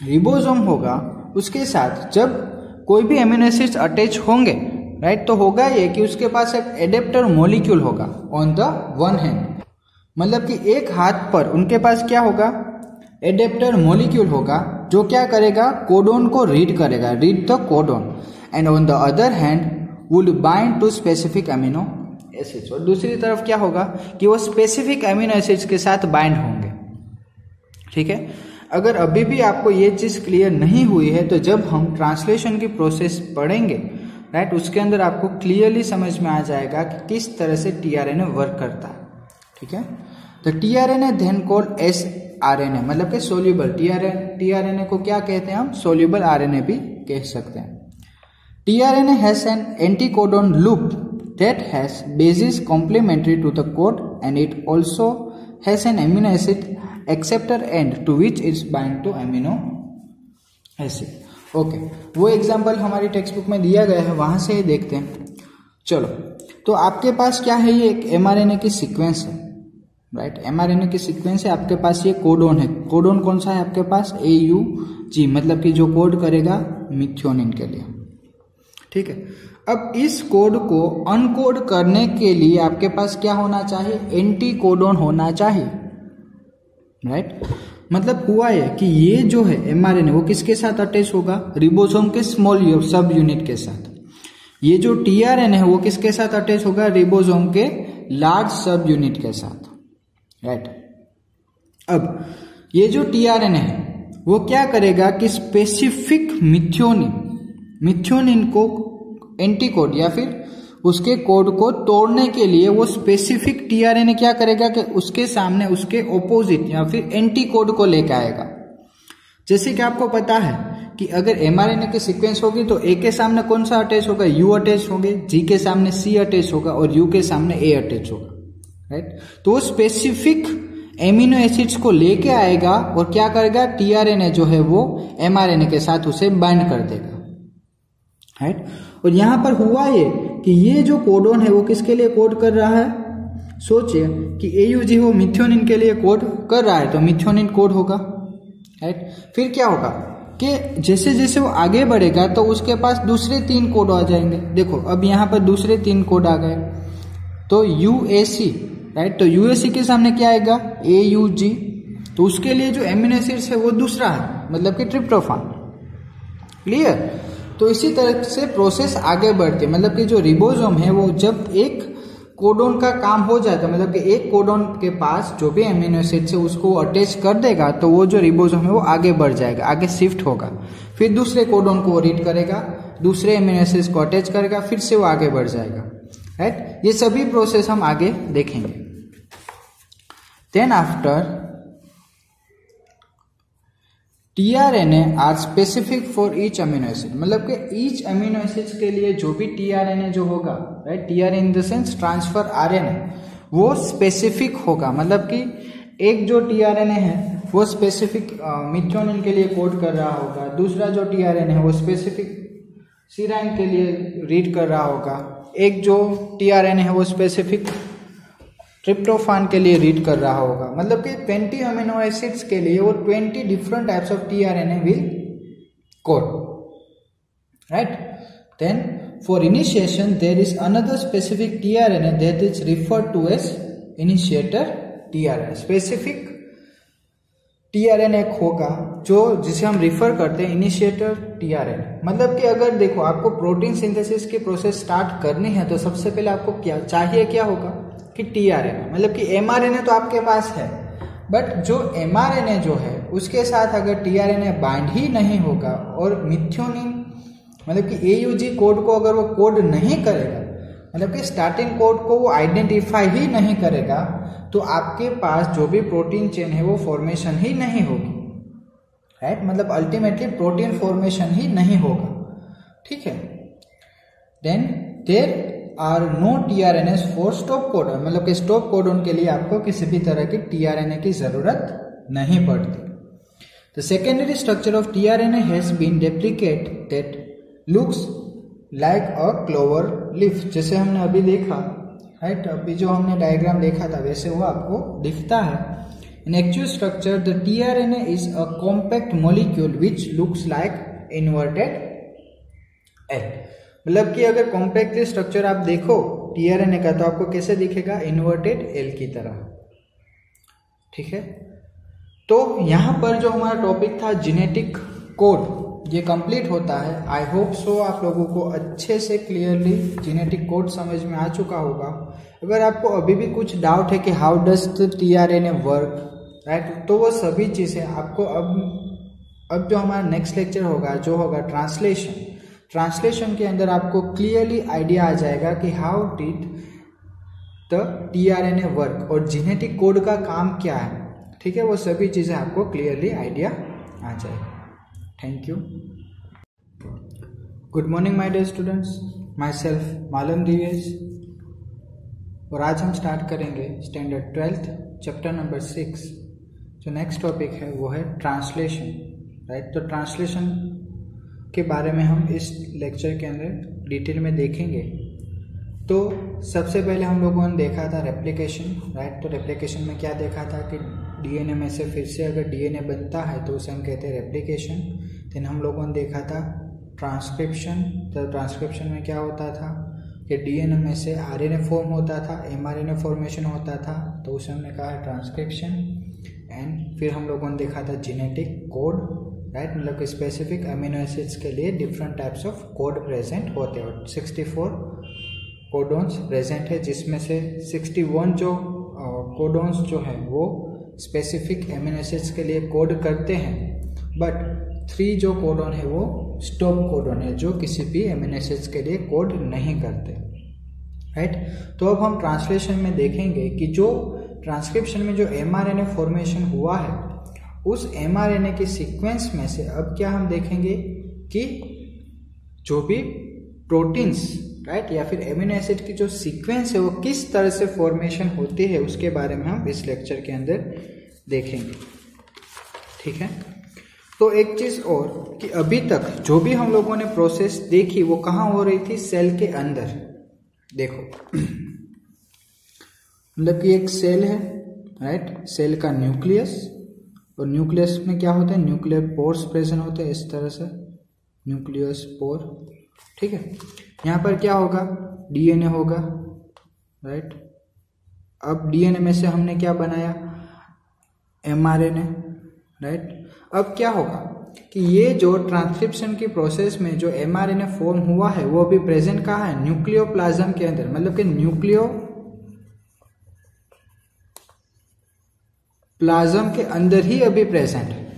S1: रिबोसोम होगा उसके साथ जब कोई भी एमिनो एसिड्स अटैच होंगे, राइट, तो होगा ये कि उसके पास एक एडेप्टर मॉलिक्यूल होगा ऑन द वन हैंड, मतलब कि एक हाथ पर उनके पास क्या होगा, एडेप्टर मॉलिक्यूल होगा जो क्या करेगा, कोडोन को रीड करेगा, read the codon, and on the other hand would bind to specific amino acids. और दूसरी तरफ क्या होगा कि वो स्पेसिफिक एमिनो एसिड्स के साथ बाइंड होंगे, ठीक है। अगर अभी भी आपको ये चीज क्लियर नहीं हुई है तो जब हम ट्रांसलेशन की प्रोसेस पढ़ेंगे, राइट, उसके अंदर आपको क्लियरली समझ में आ जाएगा कि किस तरह से टीआरएनए वर्क करता है, ठीक है। तो टीआरएनए देन कॉल्ड एसआरएनए, मतलब कि सोल्यूबल टीआरएनए को क्या कहते हैं हम, सोल्यूबल आरएनए भी कह सकते हैं। TRNA has an anticodon loop that has bases complementary to the code and it also has an amino acid acceptor end to which it's bind to amino acid. Okay, वो example हमारी text book में दिया गया है, वहां से ही देखते हैं। चलो, तो आपके पास क्या है, ये एक एमआरएनए की सीक्वेंस है, राइट। एमआरएनए की सीक्वेंस है, आपके पास ये कोडोन है। कोडोन कौन सा है आपके पास, AUG, मतलब कि जो कोड करेगा मिथ्योनिन के लिए, ठीक है। अब इस कोड को अनकोड करने के लिए आपके पास क्या होना चाहिए, एंटी कोडोन होना चाहिए, राइट। मतलब हुआ है कि ये जो है एमआरएनए वो किसके साथ अटैच होगा, रिबोसोम के स्मॉल सब यूनिट के साथ। ये जो टीआरएनए है वो किसके साथ अटैच होगा, रिबोसोम के लार्ज सब यूनिट के साथ, राइट। अब ये जो टीआरएनए है वो क्या करेगा कि स्पेसिफिक मिथ्योनिन को एंटीकोड या फिर उसके कोड को तोड़ने के लिए वो स्पेसिफिक टीआरएनए क्या करेगा कि उसके सामने उसके ऑपोजिट या फिर एंटी कोड को लेकर आएगा। जैसे कि आपको पता है कि अगर एमआरएनए की सीक्वेंस होगी तो ए के सामने कौन सा अटैच होगा, यू अटैच होंगे, जी के सामने सी अटैच होगा और यू के सामने ए अटैच होगा, राइट। तो वो स्पेसिफिक एमिनो एसिड्स को लेके आएगा और क्या करेगा, टीआरएनए जो है वो एमआरएनए के साथ उसे बाइंड कर देगा, राइट। और यहां पर हुआ ये कि ये जो कोडोन है वो किसके लिए कोड कर रहा है, सोचिए कि AUG वो मिथ्योनिन के लिए कोड कर रहा है तो मिथ्योनिन कोड होगा, राइट। फिर क्या होगा कि जैसे जैसे वो आगे बढ़ेगा तो उसके पास दूसरे 3 कोड आ जाएंगे। देखो अब यहाँ पर दूसरे 3 कोड आ गए, तो UAC, राइट। तो UAC के सामने क्या आएगा, AUG, तो उसके लिए जो एमिनो एसिड्स है वो दूसरा है, मतलब कि ट्रिप्टोफान, क्लियर। तो इसी तरह से प्रोसेस आगे बढ़ती है, मतलब कि जो रिबोसोम है वो जब एक कोडोन का काम हो जाता है, मतलब कि एक कोडोन के पास जो भी एमिनो एसिड्स है उसको अटैच कर देगा तो वो जो रिबोसोम है वो आगे बढ़ जाएगा, आगे शिफ्ट होगा, फिर दूसरे कोडोन को रीड करेगा, दूसरे एमिनो एसिड्स को अटैच करेगा, फिर से वो आगे बढ़ जाएगा, राइट। ये सभी प्रोसेस हम आगे देखेंगे। Then after tRNA are specific for each amino acid, मतलब कि ईच अमीनो एसिड्स के लिए जो भी टीआरएनए जो होगा, right, tRNA in the sense transfer RNA, वो स्पेसिफिक होगा, मतलब कि एक जो टीआरएनए है वो स्पेसिफिक मिथ्योनिन के लिए कोड कर रहा होगा, दूसरा जो टीआरएनए है वो स्पेसिफिक सीराइन के लिए रीड कर रहा होगा, एक जो टीआरएनए है वो स्पेसिफिक ट्रिप्टोफान के लिए रीड कर रहा होगा, मतलब कि 20 अमीनो एसिड्स के लिए वो 20 different types of tRNA will code, right. Then for initiation there is another specific tRNA that is referred to as initiator tRNA. Specific tRNA एक होगा जो जिसे हम रिफर करते हैं इनिशिएटर टीआरएनए, मतलब कि अगर देखो आपको प्रोटीन सिंथेसिस की प्रोसेस स्टार्ट करनी है तो सबसे पहले आपको क्या चाहिए, क्या होगा कि टीआरएनए, मतलब कि एमआरएनए तो आपके पास है, बट जो एमआरएनए जो है उसके साथ अगर टीआरएनए बाइंड ही नहीं होगा और मिथ्योनिन मतलब कि AUG कोड को अगर वो कोड नहीं करेगा मतलब कि स्टार्टिंग कोड को वो आइडेंटिफाई ही नहीं करेगा तो आपके पास जो भी प्रोटीन चेन है वो फॉर्मेशन ही नहीं होगी, राइट। मतलब अल्टीमेटली प्रोटीन फॉर्मेशन ही नहीं होगा, ठीक है। Then there are no tRNAs for stop codon, मतलब कि स्टॉप कोडॉन के लिए आपको किसी भी तरह की टीआरएनए की जरूरत नहीं पड़ती। The secondary structure of tRNA has been replicate that looks like a clover leaf, जैसे हमने अभी देखा, राइट। अभी जो हमने डायग्राम देखा था वैसे वो आपको दिखता है। इन actual structure the tRNA is a compact molecule which looks like inverted L, मतलब कि अगर कॉम्पैक्टली स्ट्रक्चर आप देखो टीआरएनए का तो आपको कैसे दिखेगा, इन्वर्टेड एल की तरह, ठीक है। तो यहाँ पर जो हमारा टॉपिक था जेनेटिक कोड ये कंप्लीट होता है। आई होप सो आप लोगों को अच्छे से क्लियरली जेनेटिक कोड समझ में आ चुका होगा। अगर आपको अभी भी कुछ डाउट है कि how does the tRNA work, right, तो वो सभी चीज़ें आपको अब जो हमारा नेक्स्ट लेक्चर होगा जो होगा ट्रांसलेशन के अंदर आपको क्लियरली आइडिया आ जाएगा कि how did the tRNA work और जेनेटिक कोड का काम क्या है, ठीक है। वो सभी चीज़ें आपको क्लियरली आइडिया आ जाएगा। Thank you. Good morning my dear students. Myself मालम दिवेश और आज हम स्टार्ट करेंगे स्टैंडर्ड 12th चैप्टर नंबर 6। जो नेक्स्ट टॉपिक है वो है ट्रांसलेशन, राइट। तो ट्रांसलेशन के बारे में हम इस लेक्चर के अंदर डिटेल में देखेंगे। तो सबसे पहले हम लोगों ने देखा था रेप्लिकेशन, राइट। तो रेप्लिकेशन में क्या देखा था कि डीएनए में से फिर से अगर डीएनए बनता है तो उसे हम कहते हैं रेप्लिकेशन। देन हम लोगों ने देखा था ट्रांसक्रिप्शन। तो ट्रांसक्रिप्शन में क्या होता था कि डीएनए में से आरएनए फॉर्म होता था, एमआरएनए फॉर्मेशन होता था, तो उसे हमने कहा है ट्रांसक्रिप्शन। एंड फिर हम लोगों ने देखा था जेनेटिक कोड, राइट, मतलब कि स्पेसिफिक अमीनो एसिड्स के लिए different types of code present होते हैं और 64 कोडॉन्स प्रेजेंट है, जिसमें से 61 जो कोडॉन्स जो है वो स्पेसिफिक एमिनो एसिड्स के लिए कोड करते हैं, बट 3 जो कोडॉन है वो स्टॉप कोडॉन है जो किसी भी एमिनो एसिड्स के लिए कोड नहीं करते, राइट। तो अब हम ट्रांसलेशन में देखेंगे कि जो ट्रांसक्रिप्शन में जो एमआरएनए फॉर्मेशन हुआ है उस एमआरएनए के सीक्वेंस में से अब क्या हम देखेंगे कि जो भी प्रोटीन्स, राइट, या फिर एमिनो एसिड की जो सीक्वेंस है वो किस तरह से फॉर्मेशन होती है उसके बारे में हम इस लेक्चर के अंदर देखेंगे, ठीक है। तो एक चीज और कि अभी तक जो भी हम लोगों ने प्रोसेस देखी वो कहाँ हो रही थी, सेल के अंदर। देखो मतलब कि एक सेल है, राइट, सेल का न्यूक्लियस, और न्यूक्लियस में क्या होता है, न्यूक्लियर पोर्स प्रेजेंट होते हैं, इस तरह से न्यूक्लियस पोर, ठीक है। यहाँ पर क्या होगा, डीएनए होगा, राइट। अब डीएनए में से हमने क्या बनाया, एमआरएनए, राइट। अब क्या होगा कि ये जो ट्रांसक्रिप्शन की प्रोसेस में जो एमआरएनए फॉर्म हुआ है वो अभी प्रेजेंट कहाँ है, न्यूक्लियोप्लाज्म के अंदर, मतलब कि न्यूक्लियोप्लाज्म के अंदर ही अभी प्रेजेंट है।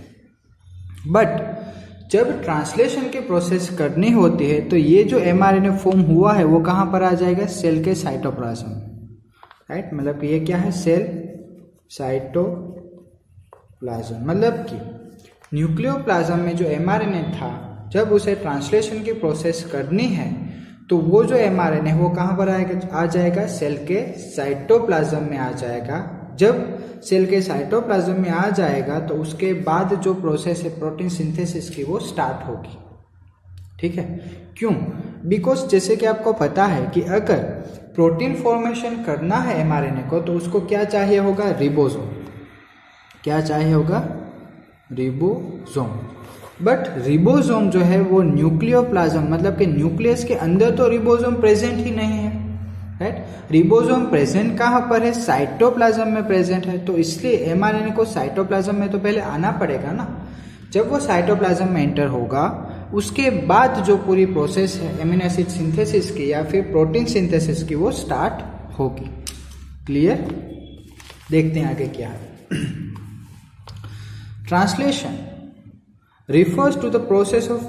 S1: बट जब ट्रांसलेशन की प्रोसेस करनी होती है तो ये जो एमआरएनए फॉर्म हुआ है वो कहाँ पर आ जाएगा, सेल के साइटोप्लाज्म, राइट। मतलब कि ये क्या है, सेल साइटोप्लाज्म। मतलब कि न्यूक्लियोप्लाज्म में जो एमआरएनए था जब उसे ट्रांसलेशन की प्रोसेस करनी है तो वो जो एमआरएनए वो कहाँ पर आ जाएगा, सेल के साइटोप्लाज्म में आ जाएगा। जब सेल के साइटोप्लाज्म में आ जाएगा तो उसके बाद जो प्रोसेस है प्रोटीन सिंथेसिस की वो स्टार्ट होगी, ठीक है। क्यों, बिकॉज जैसे कि आपको पता है कि अगर प्रोटीन फॉर्मेशन करना है एमआरएनए को तो उसको क्या चाहिए होगा, रिबोसोम। क्या चाहिए होगा, रिबोसोम। बट रिबोसोम जो है वो न्यूक्लियोप्लाज्म, मतलब कि न्यूक्लियस के अंदर तो रिबोसोम प्रेजेंट ही नहीं है, राइट। रिबोसोम प्रेजेंट कहाँ पर है, साइटोप्लाज्म में प्रेजेंट है। तो इसलिए एमआरएनए को साइटोप्लाज्म में तो पहले आना पड़ेगा ना। जब वो साइटोप्लाज्म में एंटर होगा उसके बाद जो पूरी प्रोसेस है एमिनो एसिड सिंथेसिस की या फिर प्रोटीन सिंथेसिस की वो स्टार्ट होगी। क्लियर, देखते हैं आगे क्या है। Translation refers to the process of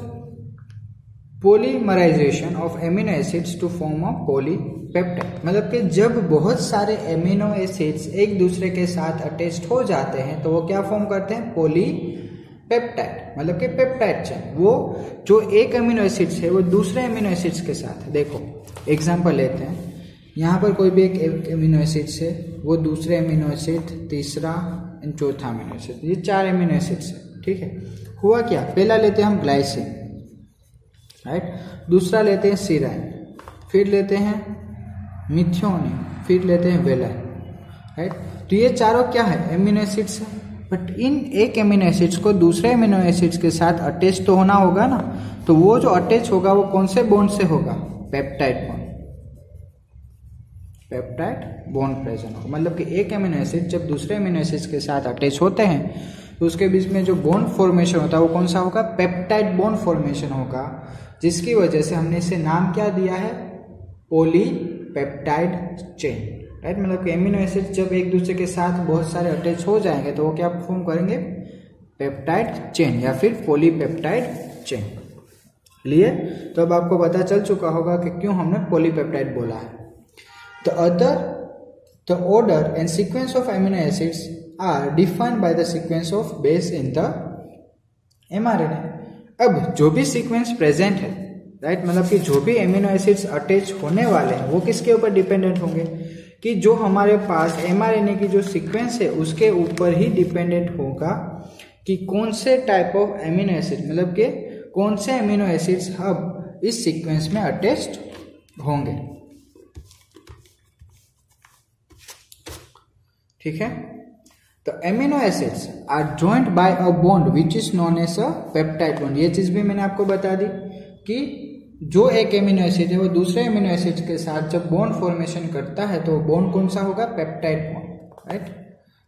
S1: polymerisation of amino acids to form a polypeptide, मतलब कि जब बहुत सारे एमिनो एसिड्स एक दूसरे के साथ अटैच्ड हो जाते हैं तो वो क्या फॉर्म करते हैं, पॉलीपेप्टाइड, मतलब कि पेप्टाइड चेन। वो जो एक एमिनो एसिड्स है वो दूसरे एमिनो एसिड्स के साथ, देखो एग्जांपल लेते हैं, यहाँ पर कोई भी एक एमिनो एसिड्स है, वो दूसरे एमिनो एसिड, तीसरा एंड चौथा एमिनो एसिड, ये 4 एमिनो एसिड्स है, ठीक है। हुआ क्या, पहला लेते हैं हम ग्लाइसिन, राइट, दूसरा लेते हैं सीराइन, फिर लेते हैं मिथियोनिन, फिर लेते हैं वेलाइन, राइट। तो ये चारों क्या है, एमिनो एसिड्स है, बट इन एक एमिनो एसिड्स को दूसरे एमिनो एसिड्स के साथ अटैच तो होना होगा ना, तो वो जो अटैच होगा वो कौन से बॉन्ड से होगा, peptide bond, peptide bond present होगा। मतलब कि एक एमिनो एसिड जब दूसरे एमिनो एसिड्स के साथ अटैच होते हैं तो उसके बीच में जो बॉन्ड फॉर्मेशन होता है वो कौन सा होगा, पेप्टाइड बॉन्ड फॉर्मेशन होगा, जिसकी वजह से हमने इसे नाम क्या दिया है, पॉलीपेप्टाइड चेन, राइट। मतलब कि एमिनो एसिड जब एक दूसरे के साथ बहुत सारे अटैच हो जाएंगे तो वो क्या फॉर्म करेंगे, पेप्टाइड चेन या फिर पॉलीपेप्टाइड चेन। क्लियर, तो अब आपको पता चल चुका होगा कि क्यों हमने पॉलीपेप्टाइड बोला है। The order and sequence of amino acids are defined by the sequence of base in the mRNA। अब जो भी सीक्वेंस प्रेजेंट है, राइट, मतलब कि जो भी एमिनो एसिड्स अटैच होने वाले हैं वो किसके ऊपर डिपेंडेंट होंगे, कि जो हमारे पास mRNA की जो सीक्वेंस है उसके ऊपर ही डिपेंडेंट होगा कि कौन से टाइप ऑफ एमिनो एसिड, मतलब कि कौन से एमिनो एसिड्स अब इस सीक्वेंस में अटैच्ड होंगे, ठीक है। तो amino acids are joint by a bond which is known as a peptide bond. ये चीज भी मैंने आपको बता दी कि जो एक एमिनो एसिड है वो दूसरे एमिनो एसिड के साथ जब बॉन्ड फॉर्मेशन करता है तो बॉन्ड कौन सा होगा, पेप्टाइड बॉन्ड, राइट।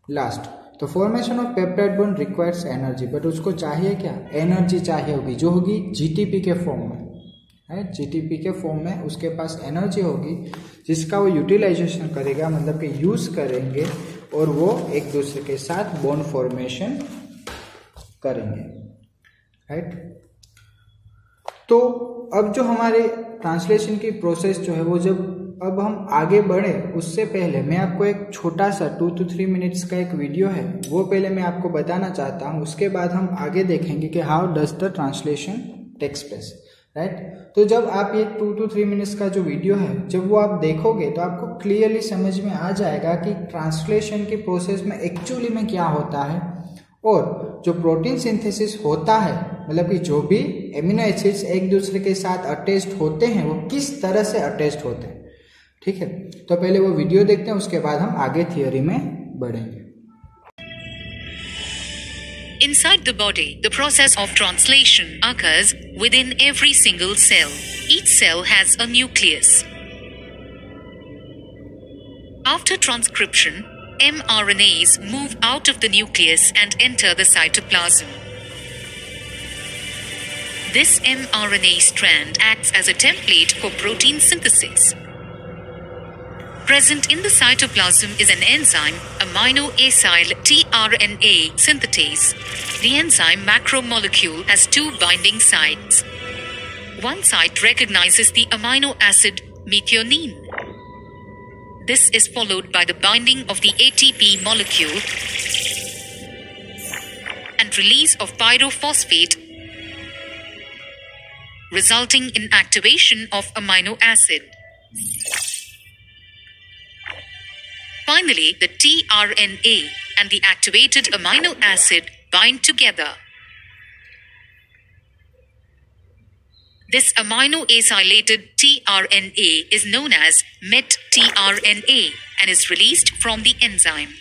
S1: लास्ट, तो formation of peptide bond requires energy, but उसको चाहिए क्या, एनर्जी चाहिए होगी, जो होगी जीटीपी के फॉर्म में, है जीटीपी के फॉर्म में उसके पास एनर्जी होगी जिसका वो यूटिलाइजेशन करेगा, मतलब कि यूज करेंगे और वो एक दूसरे के साथ बॉन्ड फॉर्मेशन करेंगे, राइट। तो अब जो हमारे ट्रांसलेशन की प्रोसेस जो है वो जब अब हम आगे बढ़े उससे पहले मैं आपको एक छोटा सा 2 to 3 मिनट्स का एक वीडियो है वो पहले मैं आपको बताना चाहता हूँ, उसके बाद हम आगे देखेंगे कि how does the translation takes place, right. तो जब आप ये 2 to 3 मिनट्स का जो वीडियो है जब वो आप देखोगे तो आपको क्लियरली समझ में आ जाएगा कि ट्रांसलेशन की प्रोसेस में एक्चुअली में क्या होता है और जो प्रोटीन सिंथेसिस होता है, मतलब कि जो भी एमिनो एसिड्स एक दूसरे के साथ अटैच्ड होते हैं वो किस तरह से अटैच्ड होते हैं, ठीक है। तो पहले वो वीडियो देखते हैं, उसके बाद हम आगे थियोरी में बढ़ेंगे।
S3: Inside the body, the process of translation occurs within every single cell. Each cell has a nucleus. After transcription, mRNAs move out of the nucleus and enter the cytoplasm. This mRNA strand acts as a template for protein synthesis. Present in the cytoplasm is an enzyme, amino-acyl tRNA synthetase. The enzyme macromolecule has 2 binding sites. One site recognizes the amino acid methionine. This is followed by the binding of the ATP molecule and release of pyrophosphate, resulting in activation of amino acid. Finally, the tRNA and the activated amino acid bind together. This amino-acylated tRNA is known as met-tRNA and is released from the enzyme.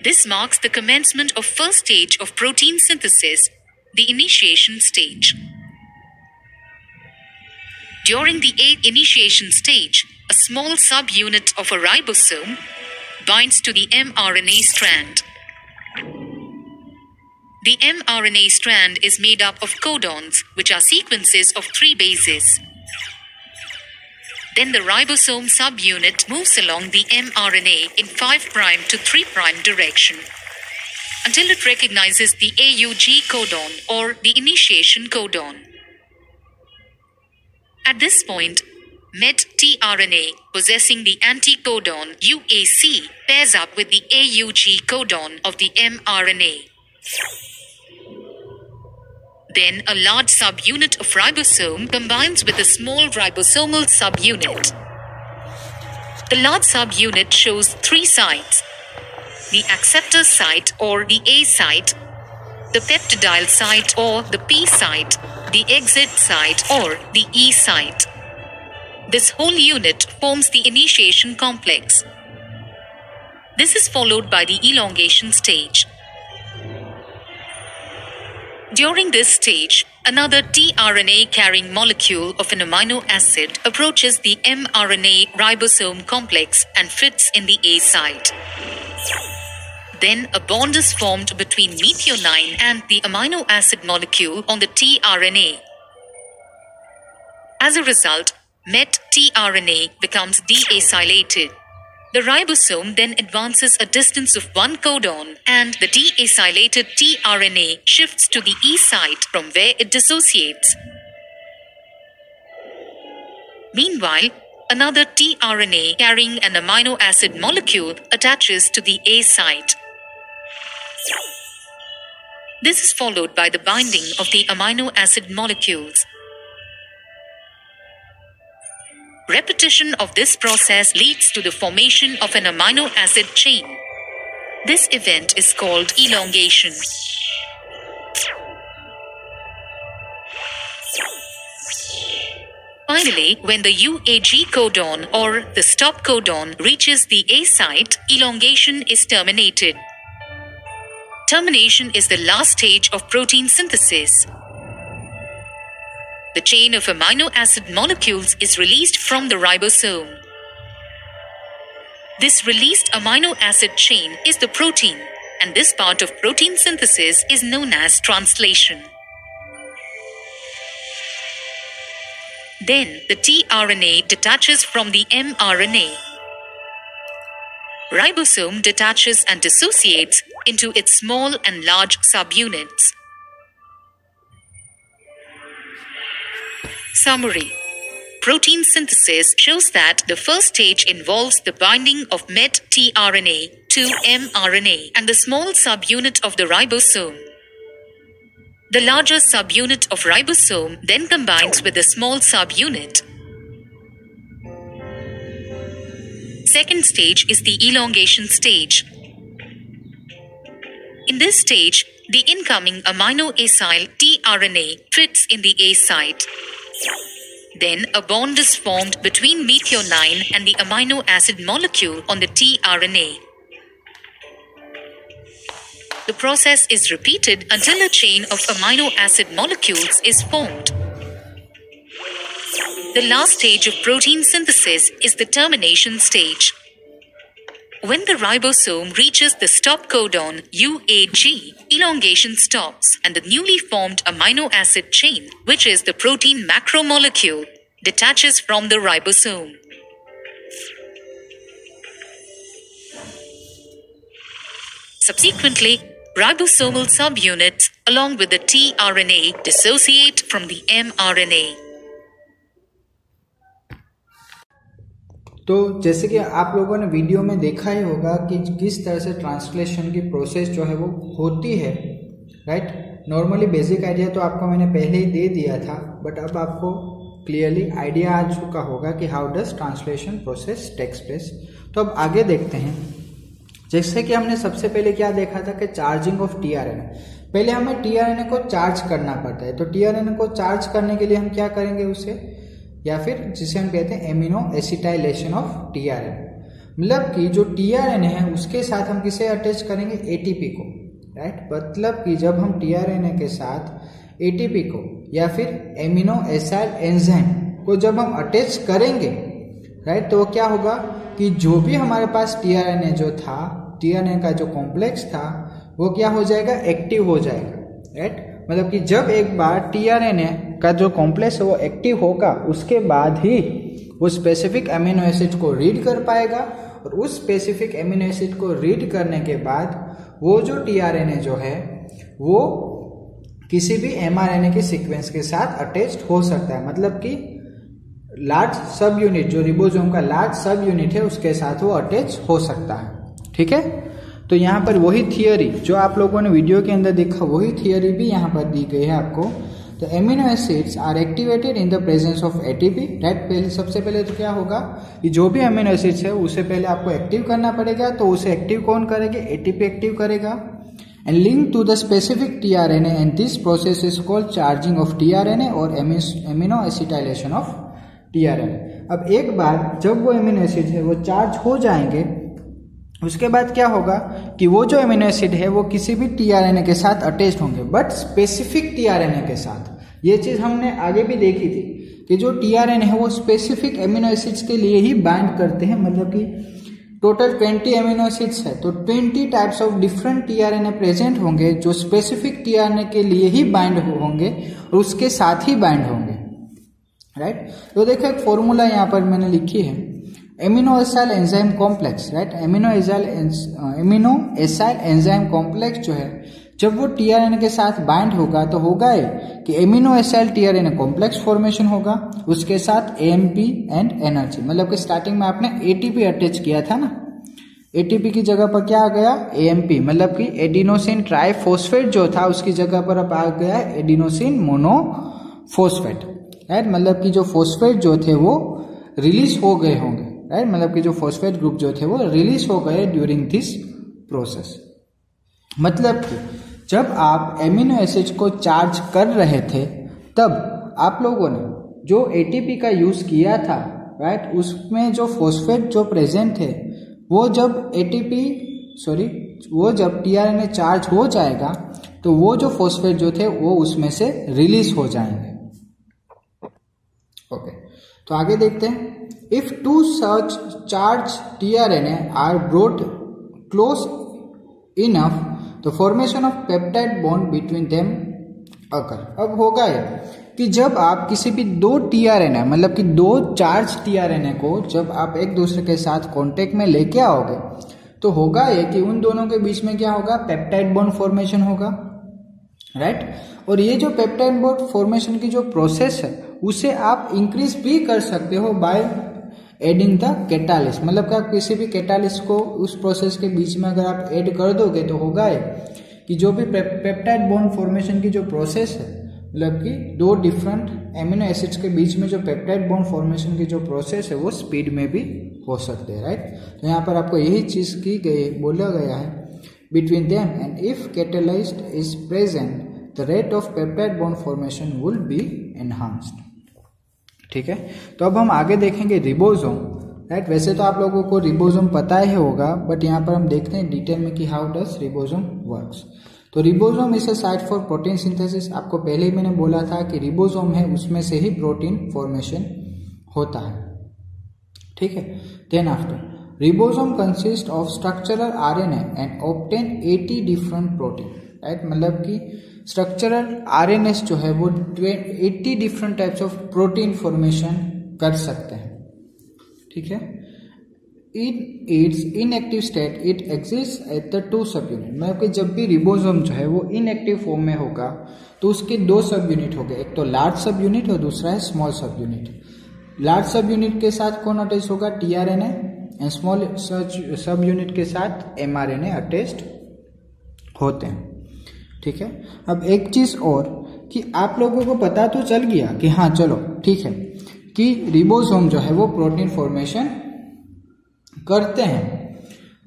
S3: This marks the commencement of first stage of protein synthesis, the initiation stage. During the initiation stage, a small subunit of a ribosome binds to the mRNA strand. The mRNA strand is made up of codons, which are sequences of 3 bases. Then the ribosome subunit moves along the mRNA in 5' to 3' direction until it recognizes the AUG codon or the initiation codon. At this point, met-tRNA possessing the anticodon UAC pairs up with the AUG codon of the mRNA. Then a large subunit of ribosome combines with a small ribosomal subunit. The large subunit shows 3 sites: the acceptor site or the A site, the peptidyl site or the P site, the exit site or the E site. This whole unit forms the initiation complex. This is followed by the elongation stage. During this stage, another tRNA carrying molecule of an amino acid approaches the mRNA ribosome complex and fits in the A site. Then a bond is formed between methionine and the amino acid molecule on the tRNA. As a result, met-tRNA becomes deacylated. The ribosome then advances a distance of 1 codon and the deacylated tRNA shifts to the E site from where it dissociates. Meanwhile, another tRNA carrying an amino acid molecule attaches to the A site. This is followed by the binding of the amino acid molecules. Repetition of this process leads to the formation of an amino acid chain. This event is called elongation. Finally, when the UAG codon or the stop codon reaches the A site, elongation is terminated. Termination is the last stage of protein synthesis. The chain of amino acid molecules is released from the ribosome. This released amino acid chain is the protein, and this part of protein synthesis is known as translation. Then the tRNA detaches from the mRNA. Ribosome detaches and dissociates into its small and large subunits. Summary. Protein synthesis shows that the first stage involves the binding of met-tRNA to mRNA and the small subunit of the ribosome. The larger subunit of ribosome then combines with the small subunit. Second stage is the elongation stage. In this stage, the incoming amino acyl tRNA fits in the A site. Then a bond is formed between methionine and the amino acid molecule on the tRNA. The process is repeated until a chain of amino acid molecules is formed. The last stage of protein synthesis is the termination stage. When the ribosome reaches the stop codon UAG, elongation stops and the newly formed amino acid chain, which is the protein macromolecule, detaches from the ribosome. Subsequently, ribosomal subunits along with the tRNA dissociate from the mRNA.
S1: तो जैसे कि आप लोगों ने video में देखा ही होगा कि किस तरह से ट्रांसलेशन की प्रोसेस जो है वो होती है, राइट। नॉर्मली बेसिक आइडिया तो आपको मैंने पहले ही दे दिया था, बट अब आपको क्लियरली आइडिया आ चुका होगा कि how does translation process takes place. तो अब आगे देखते हैं। जैसे कि हमने सबसे पहले क्या देखा था कि चार्जिंग ऑफ टीआरएनए। पहले हमें टीआरएनए को चार्ज करना पड़ता है, तो टीआरएनए को चार्ज करने के लिए हम क्या करेंगे उसे, या फिर जिसे हम कहते हैं एमिनो एसिटाइलेशन ऑफ टीआरएनए। मतलब कि जो टीआरएनए है उसके साथ हम किसे अटैच करेंगे, एटीपी को, राइट। मतलब कि जब हम टीआरएनए के साथ एटीपी को या फिर एमिनो एसाइल एंजाइम को जब हम अटैच करेंगे, राइट, तो क्या होगा कि जो भी हमारे पास टीआरएनए जो था, टीआरएनए का जो कॉम्प्लेक्स था वो क्या हो जाएगा, एक्टिव हो जाएगा, राइट। मतलब कि जब एक बार टीआरएनए का जो कॉम्प्लेक्स है वो एक्टिव होगा, उसके बाद ही वो स्पेसिफिक अमीनो एसिड को रीड कर पाएगा, और उस स्पेसिफिक अमीनो एसिड को रीड करने के बाद वो जो टीआरएनए जो है वो किसी भी एमआरएनए के सीक्वेंस के साथ अटैच्ड हो सकता है। मतलब कि लार्ज सब यूनिट, जो रिबोसोम का लार्ज सब यूनिट है उसके साथ वो अटैच हो सकता है। ठीक है, तो यहाँ पर वही थियरी जो आप लोगों ने वीडियो के अंदर देखा, वही थियरी भी यहाँ पर दी गई है आपको। तो amino acids are activated in the presence of ATP. Right, सबसे पहले तो क्या होगा कि जो भी अमीनो एसिड्स है उसे पहले आपको एक्टिव करना पड़ेगा, तो उसे एक्टिव कौन करेगा? एटीपी एक्टिव करेगा। And link to the specific tRNA, and this process is called charging of tRNA or amino acetylation of tRNA. अब एक बार जब वो एमिनो एसिड है वो चार्ज हो जाएंगे, उसके बाद क्या होगा कि वो जो एमिनो एसिड है वो किसी भी टीआरएनए के साथ अटैच होंगे, बट स्पेसिफिक टीआरएनए के साथ। ये चीज हमने आगे भी देखी थी कि जो टीआरएनए है वो स्पेसिफिक एमिनो एसिड्स के लिए ही बाइंड करते हैं। मतलब कि टोटल 20 एमिनो एसिड्स है, तो 20 types of different tRNA present होंगे जो स्पेसिफिक टीआरएनए के लिए ही बाइंड होंगे और उसके साथ ही बाइंड होंगे। राइट, तो देखो एक फॉर्मूला यहाँ पर मैंने लिखी है, amino acyl enzyme complex. Right, amino acyl enzyme complex जो है जब वो टीआरएनए के साथ बाइंड होगा तो होगा कि amino acyl tRNA complex formation होगा, उसके साथ एएमपी एंड एनर्जी। मतलब कि स्टार्टिंग में आपने एटीपी अटैच किया था ना, एटीपी की जगह पर क्या आ गया? एएमपी, मतलब कि एडिनोसिन ट्राइफॉस्फेट जो था उसकी जगह पर अब आ गया एडिनोसिन मोनोफॉस्फेट। राइट, मतलब कि जो फॉस्फेट जो थे वो रिलीज हो गए होंगे। राइट, मतलब कि जो फॉस्फेट ग्रुप जो थे वो रिलीज हो गए ड्यूरिंग दिस प्रोसेस। मतलब कि जब आप एमिनो एसिड को चार्ज कर रहे थे तब आप लोगों ने जो एटीपी का यूज किया था, राइट, उसमें जो फॉस्फेट जो प्रेजेंट थे वो जब जब टीआरएनए चार्ज हो जाएगा तो वो जो फॉस्फेट जो थे वो उसमें से रिलीज हो जाएंगे। ओके, तो आगे देखते हैं। If two such charged tRNA are brought close enough, the formation of peptide bond between them occur। अब होगा ये कि जब आप किसी भी दो टीआरएनए, मतलब कि दो चार्ज टीआरएनए को जब आप एक दूसरे के साथ कांटेक्ट में लेके आओगे तो होगा ये कि उन दोनों के बीच में क्या होगा? पेप्टाइड बॉन्ड फॉर्मेशन होगा। राइट, और ये जो पेप्टाइड बॉन्ड फॉर्मेशन की जो प्रोसेस है उसे आप इंक्रीज भी कर सकते हो बाय एडिंग द कैटालिस्ट। मतलब कि आप किसी भी कैटालिस्ट को उस प्रोसेस के बीच में अगर आप ऐड कर दोगे तो होगा कि जो भी पेप्टाइड बॉन्ड फॉर्मेशन की जो प्रोसेस है, मतलब कि दो डिफरेंट एमिनो एसिड्स के बीच में जो पेप्टाइड बॉन्ड फॉर्मेशन की जो प्रोसेस है वो स्पीड में भी हो सकते हैं। राइट, तो यहाँ पर आपको यही चीज बोला गया है, between them and if catalyst is present the rate of peptide bond formation will be enhanced. ठीक है, तो अब हम आगे देखेंगे रिबोसोम। राइट, वैसे तो आप लोगों को रिबोसोम पता ही होगा, बट यहाँ पर हम देखते हैं डिटेल में कि हाउ डज रिबोसोम वर्क्स। तो ribosome is a site for protein synthesis. आपको पहले ही मैंने बोला था कि रिबोसोम है उसमें से ही प्रोटीन फॉर्मेशन होता है। ठीक है, then after ribosome consist of structural RNA and obtain 80 different protein. Right, मतलब कि स्ट्रक्चरल आरएनएस जो है वो 80 different types of protein formation कर सकते हैं। ठीक है, in its inactive state it exist at the 2 सब यूनिट। मतलब कि जब भी रिबोसोम जो है वो इनएक्टिव फॉर्म में होगा तो उसके 2 सब यूनिट हो गए, एक तो लार्ज सब यूनिट और दूसरा है स्मॉल सब यूनिट। लार्ज सब यूनिट के साथ कौन अटैच होगा? टीआरएनए, एंड स्मॉल सब यूनिट के साथ एमआरएनए अटैच्ड होते हैं। ठीक है, अब एक चीज और कि आप लोगों को पता तो चल गया कि हाँ चलो ठीक है कि रिबोसोम जो है वो प्रोटीन फॉर्मेशन करते हैं,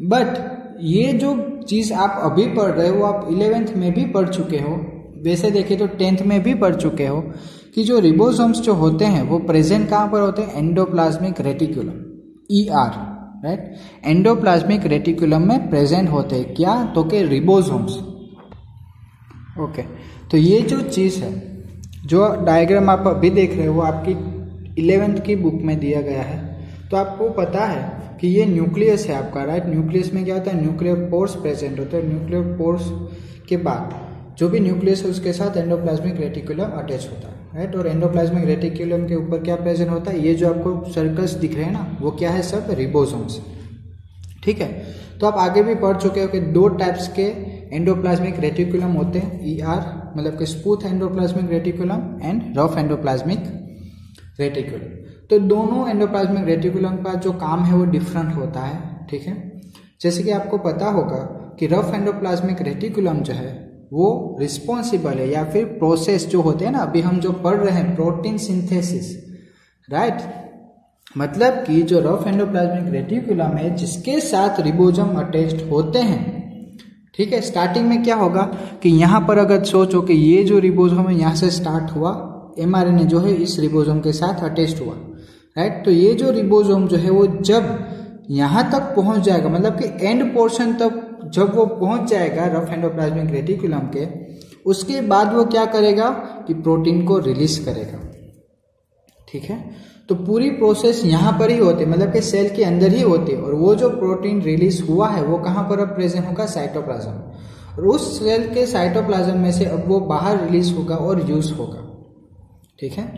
S1: बट ये जो चीज आप अभी पढ़ रहे हो आप 11th में भी पढ़ चुके हो, वैसे देखें तो 10th में भी पढ़ चुके हो कि जो रिबोसोम्स जो होते हैं वो प्रेजेंट कहाँ पर होते हैं? Endoplasmic reticulum, ER। Right, endoplasmic reticulum में प्रेजेंट होते हैं क्या? तो के रिबोसोम्स। ओके, तो ये जो चीज है, जो डायग्राम आप अभी देख रहे हो वो आपकी 11th की बुक में दिया गया है। तो आपको पता है कि ये न्यूक्लियस है आपका। राइट, न्यूक्लियस में क्या होता है? न्यूक्लियर पोर्स प्रेजेंट होते हैं। न्यूक्लियर पोर्स के बाद जो भी न्यूक्लियस है उसके साथ एंडोप्लाज्मिक रेटिकुलम अटैच होता है। राइट, और एंडोप्लाज्मिक रेटिकुलम के ऊपर क्या प्रेजेंट होता है? ये जो आपको सर्कल्स दिख रहे हैं ना, वो क्या है? सब रिबोसोम्स। ठीक है, तो आप आगे भी पढ़ चुके हो कि 2 टाइप्स के एंडोप्लाज्मिक रेटिकुलम होते हैं, ER मतलब कि smooth endoplasmic reticulum and rough endoplasmic reticulum. तो दोनों एंडोप्लाज्मिक रेटिकुलम का जो काम है वो डिफरेंट होता है, ठीक है। जैसे कि आपको पता होगा कि रफ एंडोप्लाज्मिक रेटिकुलम जो है वो रिस्पॉन्सिबल है, या फिर प्रोसेस जो होते हैं ना, अभी हम जो पढ़ रहे हैं प्रोटीन सिंथेसिस, राइट। मतलब कि जो रफ एंडोप्लाज्मिक रेटिकुलम है जिसके साथ रिबोसोम अटैच्ड होते हैं, ठीक है। स्टार्टिंग में क्या होगा कि यहाँ पर अगर सोचो कि ये जो रिबोसोम है यहाँ से स्टार्ट हुआ, mRNA जो है इस रिबोसोम के साथ अटैच्ड हुआ, राइट। तो ये जो रिबोसोम जो है वो जब यहाँ तक पहुंच जाएगा, मतलब कि एंड पोर्शन तक जब वो पहुंच जाएगा रफ एंडोप्लाज्मिक रेटिकुलम के, उसके बाद वो क्या करेगा कि प्रोटीन को रिलीज करेगा, ठीक है। तो पूरी प्रोसेस यहाँ पर ही होती है, मतलब कि सेल के अंदर ही होती है। और वो जो प्रोटीन रिलीज हुआ है वो कहाँ पर अब प्रेजेंट होगा, साइटोप्लाज्म। और उस सेल के साइटोप्लाज्म में से अब वो बाहर रिलीज होगा और यूज होगा, ठीक है।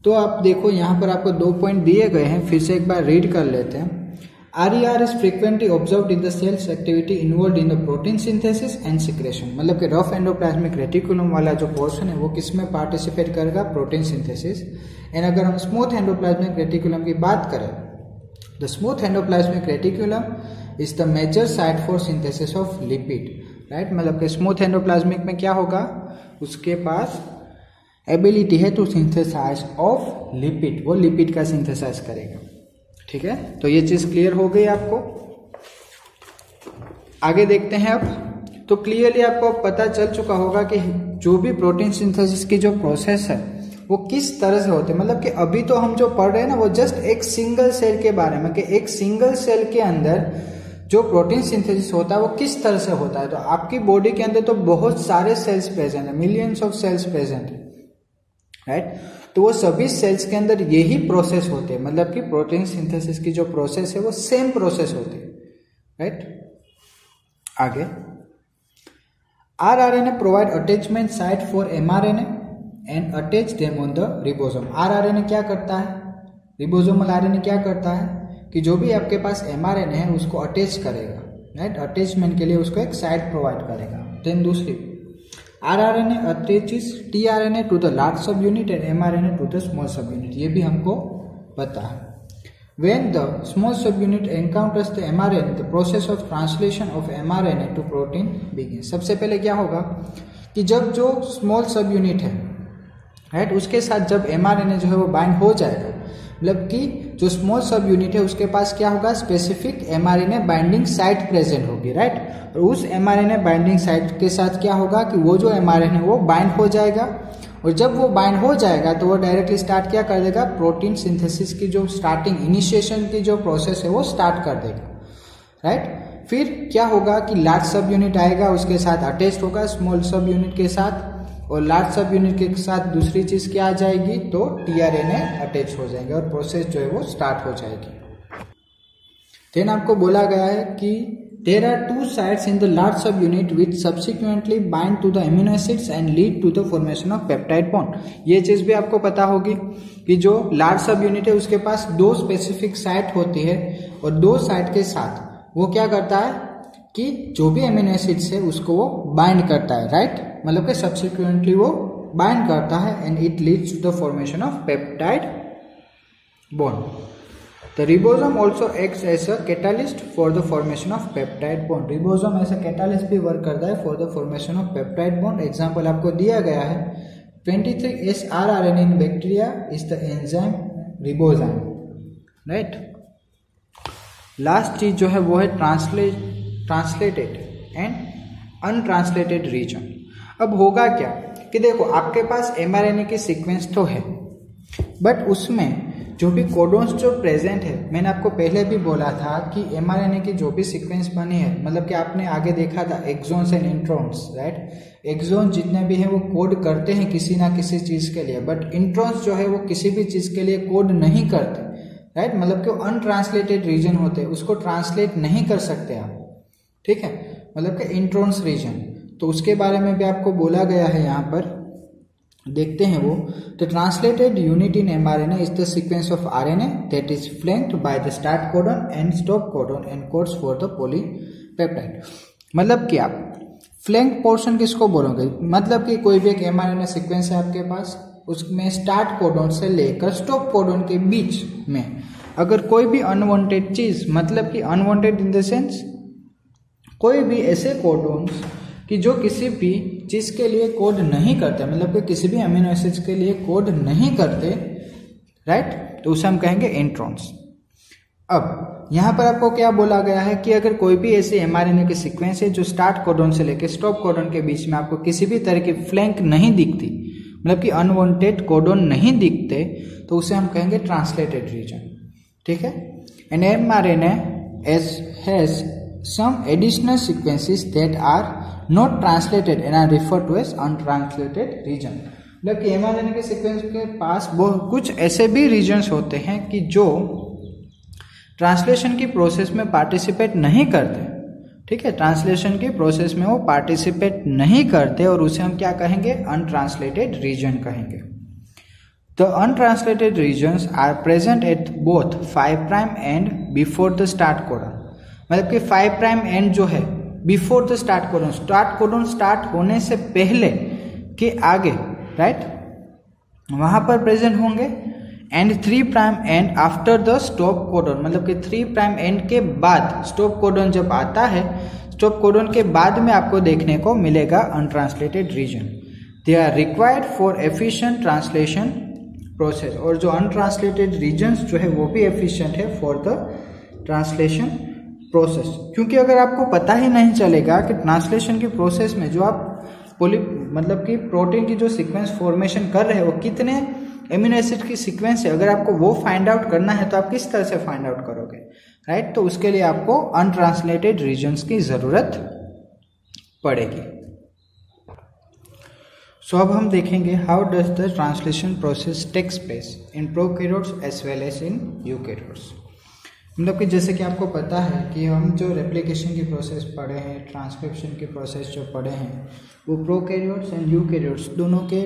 S1: तो आप देखो यहाँ पर आपको 2 पॉइंट दिए गए हैं, फिर से एक बार रीड कर लेते हैं। RER is frequently observed in the cell's activity involved in the protein synthesis and secretion। मतलब कि रफ एंडोप्लाज्मिक रेटिकुलम वाला जो पोर्शन है वो किस में पार्टिसिपेट करेगा, प्रोटीन सिंथेसिस। एंड अगर हम स्मूथ एंडोप्लाज्मिक रेटिकुलम की बात करें, the smooth endoplasmic reticulum is the major site for synthesis of lipid, right. मतलब कि स्मूथ एंडोप्लाज्मिक में क्या होगा, उसके पास एबिलिटी है टू सिंथेसाइज ऑफ लिपिड, वो लिपिड का सिंथेसाइज करेगा, ठीक है। तो ये चीज क्लियर हो गई आपको। आगे देखते हैं अब। तो क्लियरली आपको पता चल चुका होगा कि जो भी प्रोटीन सिंथेसिस की जो प्रोसेस है वो किस तरह से होते हैं। मतलब कि अभी तो हम जो पढ़ रहे हैं ना वो जस्ट एक सिंगल सेल के बारे में, कि एक सिंगल सेल के अंदर जो प्रोटीन सिंथेसिस होता है वो किस तरह से होता है। तो आपकी बॉडी के अंदर तो बहुत सारे सेल्स प्रेजेंट है, मिलियंस ऑफ सेल्स प्रेजेंट है, राइट। तो वो सभी सेल्स के अंदर यही प्रोसेस होते हैं, मतलब कि प्रोटीन सिंथेसिस की जो प्रोसेस है वो सेम प्रोसेस होती है, राइट। आगे rRNA provide attachment site for mRNA and attach them on the ribosome. rRNA क्या करता है, रिबोसोमल RNA क्या करता है कि जो भी आपके पास mRNA है उसको अटैच करेगा, राइट। अटैचमेंट के लिए उसको एक साइट प्रोवाइड करेगा। देन दूसरी rRNA attaches tRNA to the large subunit and mRNA to the small subunit। ये भी हमको पता है। When the small subunit encounters the mRNA, the process of translation of mRNA to protein begins। सबसे पहले क्या होगा कि जब जो स्मॉल सब यूनिट है, राइट, उसके साथ जब mRNA जो है वो बाइंड हो जाएगा, मतलब कि जो स्मॉल सब यूनिट है उसके पास क्या होगा, specific mRNA binding site present होगी, राइट। और उस mRNA बाइंडिंग साइट के साथ क्या होगा कि वो जो mRNA वो बाइंड हो जाएगा। और जब वो बाइंड हो जाएगा तो वो डायरेक्टली स्टार्ट क्या कर देगा, प्रोटीन सिंथेसिस की जो स्टार्टिंग इनिशिएशन की जो प्रोसेस है वो स्टार्ट कर देगा, राइट। फिर क्या होगा कि लार्ज सब यूनिट आएगा, उसके साथ अटैच्ड होगा स्मॉल सब यूनिट के साथ, और लार्ज सब यूनिट के साथ दूसरी चीज क्या आ जाएगी, तो tRNA अटैच हो जाएंगे और प्रोसेस जो है वो स्टार्ट हो जाएगी। देन आपको बोला गया है कि there are two sites in the large subunit which subsequently bind to the amino acids and lead to the formation of peptide bond। ये चीज भी आपको पता होगी कि जो लार्ज सब यूनिट है उसके पास 2 स्पेसिफिक साइट होती है, और 2 साइट के साथ वो क्या करता है कि जो भी एमिनो एसिड्स है उसको वो बाइंड करता है, राइट। मतलब कि सब्सिक्वेंटली वो बाइंड करता है and it leads to the formation of peptide bond. The ribosome also acts as a catalyst for the formation of peptide bond। Ribosome ऐसा कैटालिस्ट भी वर्क करता है for the formation of peptide bond। Example आपको दिया गया है 23S rRNA in bacteria is the enzyme ribozyme, right. Last चीज जो है वो है ट्रांसलेटेड एंड अनट्रांसलेटेड रीजन। अब होगा क्या कि देखो आपके पास mRNA की सीक्वेंस तो है, बट उसमें जो भी कोडोन्स जो प्रेजेंट है, मैंने आपको पहले भी बोला था कि mRNA की जो भी सीक्वेंस बनी है, मतलब कि आपने आगे देखा था exons and introns, right. Exon जितने भी हैं वो कोड करते हैं किसी ना किसी चीज के लिए, बट इंट्रॉन्स जो है वो किसी भी चीज के लिए कोड नहीं करते, राइट। मतलब कि अनट्रांसलेटेड रीजन होते हैं, उसको ट्रांसलेट नहीं कर सकते आप, ठीक है। मतलब कि इंट्रॉन्स रीजन, तो उसके बारे में भी आपको बोला गया है यहाँ पर, देखते हैं वो। The translated unit in mRNA is the sequence of RNA that is flanked by the start codon and stop codon and codes for the polypeptide. मतलब कि आप फ्लैंक पोर्शन किसको बोलोगे, मतलब कि कोई भी एक mRNA सीक्वेंस है आपके पास, उसमें स्टार्ट कोडॉन से लेकर स्टॉप कोडॉन के बीच में अगर कोई भी अनवांटेड चीज, मतलब कि अनवांटेड इन द सेंस कोई भी ऐसे कोडॉन्स कि जो किसी भी चीज के लिए कोड नहीं करते, मतलब कि किसी भी अमीनो एसिड्स के लिए कोड नहीं करते, राइट, तो उसे हम कहेंगे इंट्रॉन्स। अब यहाँ पर आपको क्या बोला गया है कि अगर कोई भी ऐसे mRNA के सीक्वेंस है जो स्टार्ट कोडॉन से लेकर स्टॉप कोडॉन के बीच में आपको किसी भी तरह की फ्लैंक नहीं दिखती, मतलब कि अनवांटेड कोडॉन नहीं दिखते, तो उसे हम कहेंगे ट्रांसलेटेड रीजन। ठीक है। An mRNA has some additional sequences that are not translated and are referred to as untranslated region. मतलब कि mRNA के सीक्वेंस के पास कुछ ऐसे भी रीजन्स होते हैं कि जो ट्रांसलेशन की प्रोसेस में पार्टिसिपेट नहीं करते। ठीक है, ट्रांसलेशन की प्रोसेस में वो पार्टिसिपेट नहीं करते और उसे हम क्या कहेंगे, अनट्रांसलेटेड रीजन कहेंगे। The untranslated regions are present at both 5' end before the start codon. मतलब कि 5' एंड जो है before the start codon, start codon start होने से पहले के आगे, राइट, वहां पर प्रेजेंट होंगे। And 3' and after the stop codon, मतलब कि 3' एंड के बाद स्टॉप कोडॉन जब आता है, स्टॉप कोडॉन के बाद में आपको देखने को मिलेगा untranslated region. They are required for efficient translation process. और जो अनट्रांसलेटेड रीजन्स जो है वो भी एफिशिएंट है फॉर द ट्रांसलेशन प्रोसेस। क्योंकि अगर आपको पता ही नहीं चलेगा कि ट्रांसलेशन की प्रोसेस में जो आप मतलब कि प्रोटीन की जो सीक्वेंस फॉर्मेशन कर रहे हैं वो कितने एमिनो एसिड की सीक्वेंस है, अगर आपको वो फाइंड आउट करना है तो आप किस तरह से फाइंड आउट करोगे, राइट। तो उसके लिए आपको अनट्रांसलेटेड रीजन्स की जरूरत पड़ेगी। सो अब हम देखेंगे how does the translation process takes place in prokaryotes as well as in eukaryotes. मतलब कि जैसे कि आपको पता है कि हम जो रेप्लिकेशन की प्रोसेस पढ़े हैं, ट्रांसक्रिप्शन की प्रोसेस जो पढ़े हैं, वो प्रोकैरियोट्स एंड यूकैरियोट्स दोनों के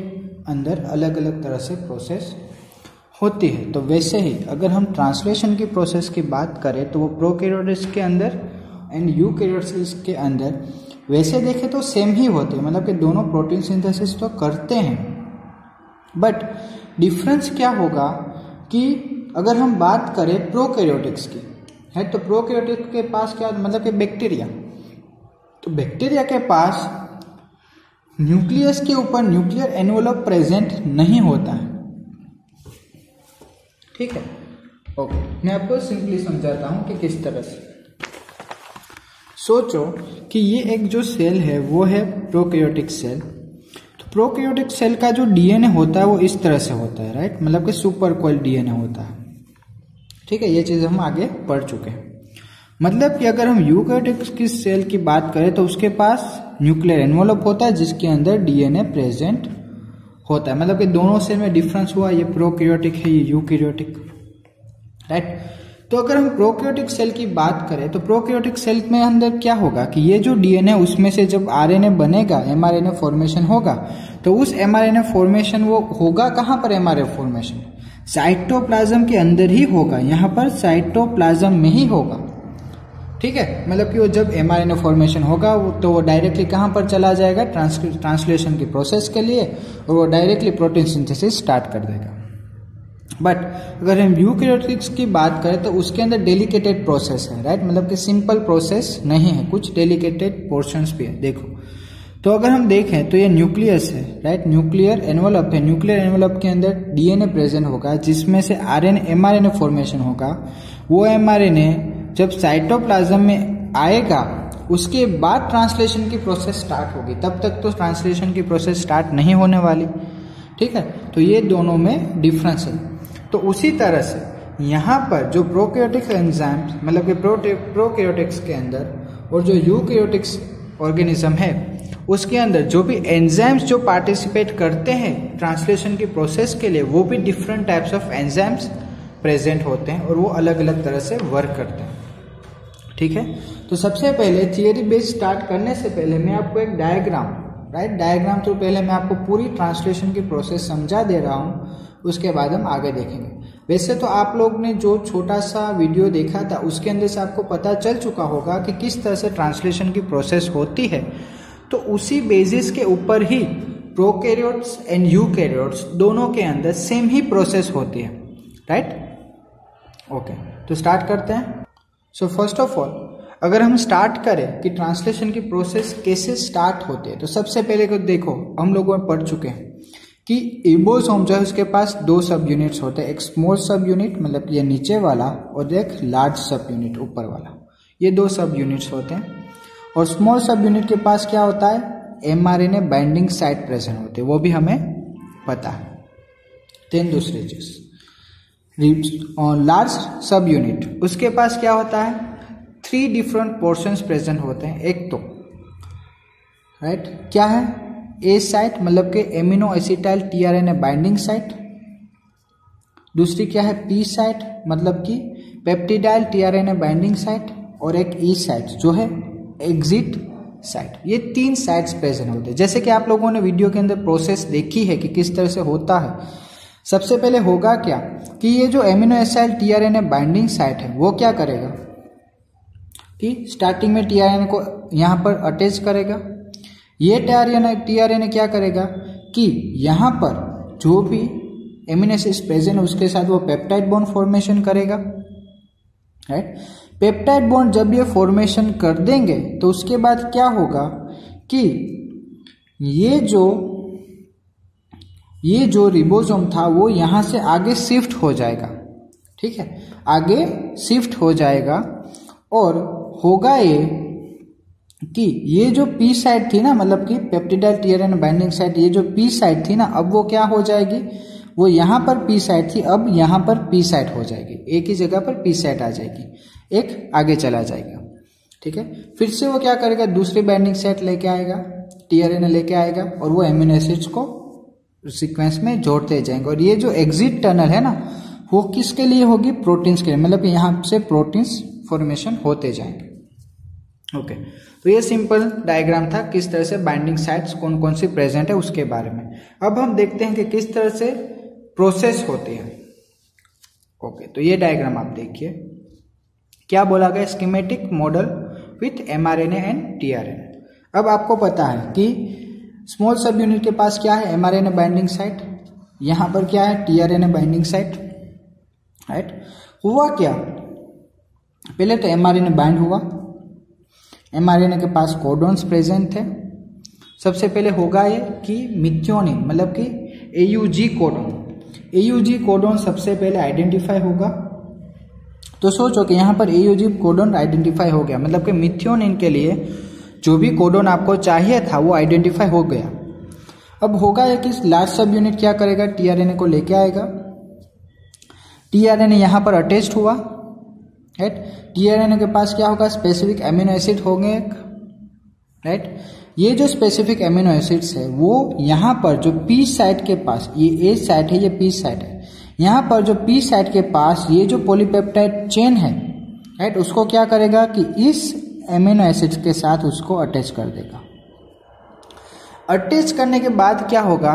S1: अंदर अलग अलग तरह से प्रोसेस होती है। तो वैसे ही अगर हम ट्रांसलेशन की प्रोसेस की बात करें तो वो प्रोकैरियोट्स के अंदर एंड यूकैरियोट्स के अंदर वैसे देखें तो सेम ही होते हैं, मतलब कि दोनों प्रोटीन सिंथेसिस तो करते हैं, बट डिफरेंस क्या होगा कि अगर हम बात करें प्रोकैरियोटिक्स की है तो प्रोकैरियोटिक्स के पास क्या, मतलब कि बैक्टीरिया, तो बैक्टीरिया के पास न्यूक्लियस के ऊपर न्यूक्लियर एनवेलप प्रेजेंट नहीं होता है। ठीक है, ओके, मैं आपको सिंपली समझाता हूं कि किस तरह से। सोचो कि ये एक जो सेल है वो है प्रोकैरियोटिक सेल। तो प्रोकैरियोटिक सेल का जो डीएनए होता है वो इस तरह से होता है, राइट, मतलब कि सुपर कॉइल डीएनए होता है। ठीक है, ये चीज हम आगे पढ़ चुके हैं। मतलब कि अगर हम यूकैरियोटिक की सेल की बात करें तो उसके पास न्यूक्लियर एनवेलप होता है जिसके अंदर डीएनए प्रेजेंट होता है। मतलब कि दोनों सेल में डिफरेंस हुआ, ये प्रोकैरियोटिक है, ये यूकैरियोटिक, राइट। तो अगर हम प्रोकैरियोटिक सेल की बात करें तो प्रोकैरियोटिक सेल में अंदर क्या होगा कि ये जो डीएनए उसमें से जब आरएनए बनेगा, एमआरएनए फॉर्मेशन होगा, तो उस एमआरएनए फॉर्मेशन वो होगा कहां पर, एमआरएनए फॉर्मेशन साइटोप्लाज्म के अंदर ही होगा, यहाँ पर साइटोप्लाज्म में ही होगा। ठीक है, मतलब कि वो जब एमआरएनए फॉर्मेशन होगा तो वो डायरेक्टली कहां पर चला जाएगा, ट्रांसलेशन की प्रोसेस के लिए, और वो डायरेक्टली प्रोटीन सिंथेसिस स्टार्ट कर देगा। बट अगर हम यूकैरियोटिक्स की बात करें तो उसके अंदर डेलिकेटेड प्रोसेस है, राइट, मतलब कि सिंपल प्रोसेस नहीं है, कुछ डेलिकेटेड पोर्शंस भी है। देखो, तो अगर हम देखें तो ये न्यूक्लियस है, राइट, न्यूक्लियर एनवेलप है, न्यूक्लियर एनवेलप के अंदर डीएनए प्रेजेंट होगा जिसमें से आरएनए एमआरएनए फॉर्मेशन होगा। वो एमआरएनए जब साइटोप्लाज्म में आएगा उसके बाद ट्रांसलेशन की प्रोसेस स्टार्ट होगी, तब तक तो ट्रांसलेशन की प्रोसेस स्टार्ट नहीं होने वाली। ठीक है, तो ये दोनों में डिफरेंस है। तो उसी तरह से यहाँ पर जो प्रोकैरियोटिक एंजाइम्स, मतलब कि प्रोकैरियोटिक्स के अंदर और जो यूकैरियोटिक्स ऑर्गेनिज्म है उसके अंदर जो भी एंजाइम्स जो पार्टिसिपेट करते हैं ट्रांसलेशन की प्रोसेस के लिए, वो भी different types of enzymes present होते हैं और वो अलग अलग तरह से वर्क करते हैं। ठीक है, तो सबसे पहले थियरी बेस स्टार्ट करने से पहले मैं आपको एक डायग्राम, राइट, डायग्राम तो पहले मैं आपको पूरी ट्रांसलेशन की प्रोसेस समझा दे रहा हूँ, उसके बाद हम आगे देखेंगे। वैसे तो आप लोग ने जो छोटा सा वीडियो देखा था उसके अंदर से आपको पता चल चुका होगा कि किस तरह से ट्रांसलेशन की प्रोसेस होती है, तो उसी बेसिस के ऊपर ही प्रोकैरियोट्स एंड यूकैरियोट्स दोनों के अंदर सेम ही प्रोसेस होती है, राइट? ओके, तो स्टार्ट करते हैं। सो फर्स्ट ऑफ ऑल अगर हम स्टार्ट करें कि ट्रांसलेशन की प्रोसेस कैसे स्टार्ट होती है, तो सबसे पहले को देखो हम लोगों में पढ़ चुके हैं कि रिबोसोम जो है उसके पास दो सब यूनिट्स होते हैं, एक स्मॉल सब यूनिट मतलब ये नीचे वाला और एक लार्ज सब यूनिट ऊपर वाला, ये दो सब यूनिट्स होते हैं। और स्मॉल सब यूनिट के पास क्या होता है, mRNA बाइंडिंग साइट प्रेजेंट होते हैं, वो भी हमें पता है। देन दूसरी चीज लार्ज सब यूनिट, उसके पास क्या होता है, 3 डिफरेंट पोर्शंस प्रेजेंट होते हैं। एक तो राइट क्या है, ए साइट मतलब के amino acetyl tRNA binding site, दूसरी क्या है पी साइट मतलब कि पेप्टिडाइल टीआरएनए बाइंडिंग साइट, और एक ई साइट जो है एग्जिट साइट। ये 3 साइट्स प्रेजेंट होते हैं। जैसे कि आप लोगों ने वीडियो के अंदर प्रोसेस देखी है कि किस तरह से होता है। सबसे पहले होगा क्या कि ये जो amino acetyl tRNA binding site है वो क्या करेगा कि स्टार्टिंग में टीआरएनए को यहाँ पर अटैच करेगा। ये टीआरएनए क्या करेगा कि यहाँ पर जो भी एमिनो एसिड्स प्रेजेंट है उसके साथ वो पेप्टाइड बॉन्ड फॉर्मेशन करेगा, राइट? पेप्टाइड बॉन्ड जब ये फॉर्मेशन कर देंगे तो उसके बाद क्या होगा कि ये जो रिबोसोम था वो यहाँ से आगे शिफ्ट हो जाएगा, ठीक है, आगे शिफ्ट हो जाएगा। और होगा ये कि ये जो पी साइड थी ना मतलब कि पेप्टिडाइल टीआरएनए बाइंडिंग साइट, ये जो पी साइड थी ना अब वो क्या हो जाएगी, वो यहाँ पर पी साइड थी अब यहाँ पर पी साइड हो जाएगी, एक ही जगह पर पी साइड आ जाएगी, एक आगे चला जाएगा, ठीक है। फिर से वो क्या करेगा, दूसरी बाइंडिंग साइट लेके आएगा, टीआरएनए लेके आएगा और वो एमिनो एसिड्स को सीक्वेंस में जोड़ते जाएंगे। और ये जो एग्जिट टनल है ना वो किसके लिए होगी, प्रोटीन्स के लिए, मतलब यहाँ से प्रोटीन्स फॉर्मेशन होते जाएंगे। ओके, तो ये सिंपल डायग्राम था किस तरह से बाइंडिंग साइट्स कौन कौन सी प्रेजेंट है उसके बारे में। अब हम देखते हैं कि किस तरह से प्रोसेस होती है। ओके, तो ये डायग्राम आप देखिए क्या बोला गया, schematic model with mRNA and tRNA. अब आपको पता है कि स्मॉल सब यूनिट के पास क्या है, एमआरएनए बाइंडिंग साइट, यहां पर क्या है, टीआरएनए बाइंडिंग साइट, राइट। हुआ क्या, पहले तो एमआरएनए बाइंड हुआ, एमआरएनए के पास कोडॉन्स प्रेजेंट थे। सबसे पहले होगा ये कि मिथ्योनिन मतलब कि एयूजी कोडॉन, एयूजी कोडॉन सबसे पहले आइडेंटिफाई होगा। तो सोचो कि यहाँ पर एयूजी कोडॉन आइडेंटिफाई हो गया, मतलब कि मिथ्योनिन के लिए जो भी कोडॉन आपको चाहिए था वो आइडेंटिफाई हो गया। अब होगा ये कि लार्ज सब यूनिट क्या करेगा, टीआरएनए को लेके आएगा, टीआरएनए यहाँ पर अटैच्ड हुआ, राइट। टीआरएनए के पास क्या होगा, स्पेसिफिक एमिनो एसिड होंगे, राइट। ये जो स्पेसिफिक एमिनो एसिड्स है वो यहाँ पर जो पी साइट के पास, ये ए साइट है, ये पी साइट है, यहाँ पर जो पी साइट के पास ये जो पॉलीपेप्टाइड चेन है, राइट, उसको क्या करेगा कि इस एमिनो एसिड्स के साथ उसको अटैच कर देगा। अटैच करने के बाद क्या होगा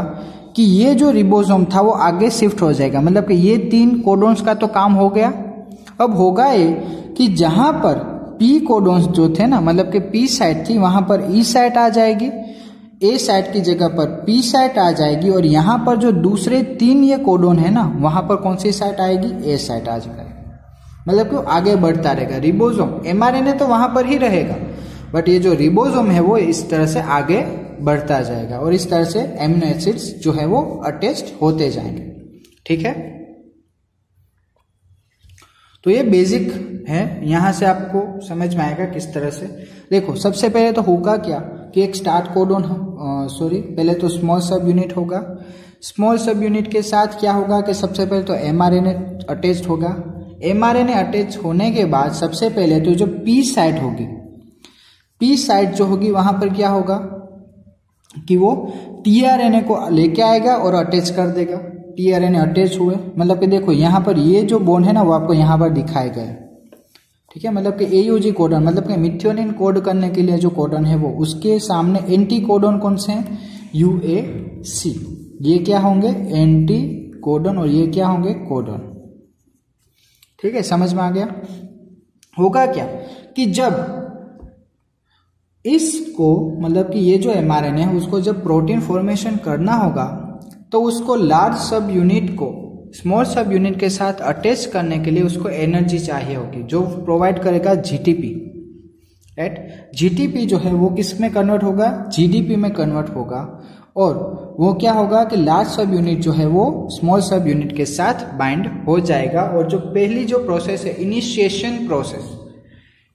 S1: कि ये जो रिबोसोम था वो आगे शिफ्ट हो जाएगा, मतलब कि ये 3 कोडॉन्स का तो काम हो गया। अब होगा ये कि जहां पर पी कोडॉन्स जो थे ना, मतलब कि पी साइट थी, वहां पर ई साइट आ जाएगी, ए साइट की जगह पर पी साइट आ जाएगी, और यहां पर जो दूसरे 3 ये कोडॉन है ना वहां पर कौन सी साइट आएगी, ए साइट आ जाएगी, मतलब कि आगे बढ़ता रहेगा रिबोसोम। एमआरएनए तो वहां पर ही रहेगा, बट ये जो रिबोसोम है वो इस तरह से आगे बढ़ता जाएगा और इस तरह से एमिनो एसिड्स जो है वो अटैच्ड होते जाएंगे, ठीक है। तो ये बेसिक है, यहां से आपको समझ में आएगा किस तरह से। देखो सबसे पहले तो होगा क्या कि एक स्टार्ट कोडॉन, पहले तो स्मॉल सब यूनिट होगा, स्मॉल सब यूनिट के साथ क्या होगा कि सबसे पहले तो एमआरएनए अटैच्ड होगा। एमआरएनए अटैच होने के बाद सबसे पहले तो जो पी साइट होगी, पी साइट जो होगी वहां पर क्या होगा कि वो टीआरएनए को लेके आएगा और अटैच कर देगा। टीआरएनए अटैच हुए, मतलब कि देखो यहाँ पर ये जो बॉन्ड है ना वो आपको यहाँ पर दिखाया गया है, ठीक है, मतलब कि एयूजी कोडॉन मतलब कि मिथ्योनिन कोड करने के लिए जो कोडॉन है वो, उसके सामने एंटी कोडॉन कौन से हैं, यूएसी, ये क्या होंगे एंटी कोडॉन और ये क्या होंगे कोडॉन, ठीक है, समझ में आ गया। होगा क्या कि जब इसको मतलब कि ये जो mRNA है उसको जब प्रोटीन फॉर्मेशन करना होगा तो उसको लार्ज सब यूनिट को स्मॉल सब यूनिट के साथ अटैच करने के लिए उसको एनर्जी चाहिए होगी, जो प्रोवाइड करेगा जीटीपी, राइट। जीटीपी जो है वो किस में कन्वर्ट होगा, जीडीपी में कन्वर्ट होगा, और वो क्या होगा कि लार्ज सब यूनिट जो है वो स्मॉल सब यूनिट के साथ बाइंड हो जाएगा, और जो पहली जो प्रोसेस है initiation process,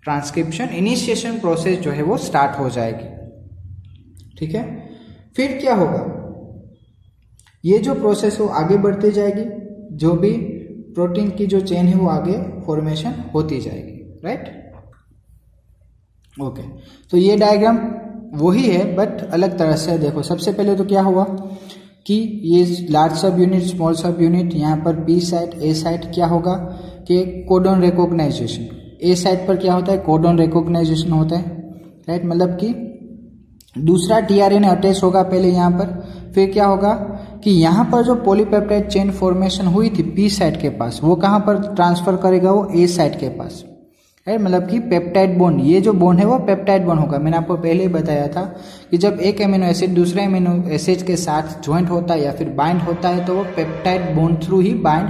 S1: transcription initiation process जो है वो स्टार्ट हो जाएगी, ठीक है। फिर क्या होगा, ये जो प्रोसेस है वो आगे बढ़ती जाएगी, जो भी प्रोटीन की जो चेन है वो आगे फॉर्मेशन होती जाएगी, राइट। ओके, तो ये डायग्राम वही है बट अलग तरह से देखो। सबसे पहले तो क्या हुआ कि ये लार्ज सब यूनिट स्मॉल सब यूनिट, यहाँ पर बी साइट ए साइट क्या होगा कि कोडॉन रिकॉग्नाइजेशन, ए साइट पर क्या होता है कोडॉन रिकॉग्नाइजेशन होता है, राइट। मतलब कि दूसरा टीआरएनए अटैच होगा पहले यहाँ पर, फिर क्या होगा कि यहाँ पर जो पॉलीपेप्टाइड चेन फॉर्मेशन हुई थी पी साइट के पास वो कहाँ पर ट्रांसफर करेगा, वो ए साइट के पास, है। मतलब कि पेप्टाइड बॉन्ड, ये जो बॉन्ड है वो पेप्टाइड बॉन्ड होगा। मैंने आपको पहले ही बताया था कि जब एक एमिनो एसिड दूसरे एमिनो एसिड के साथ ज्वाइंट होता है या फिर बाइंड होता है तो वो पेप्टाइड बॉन्ड थ्रू ही बाइंड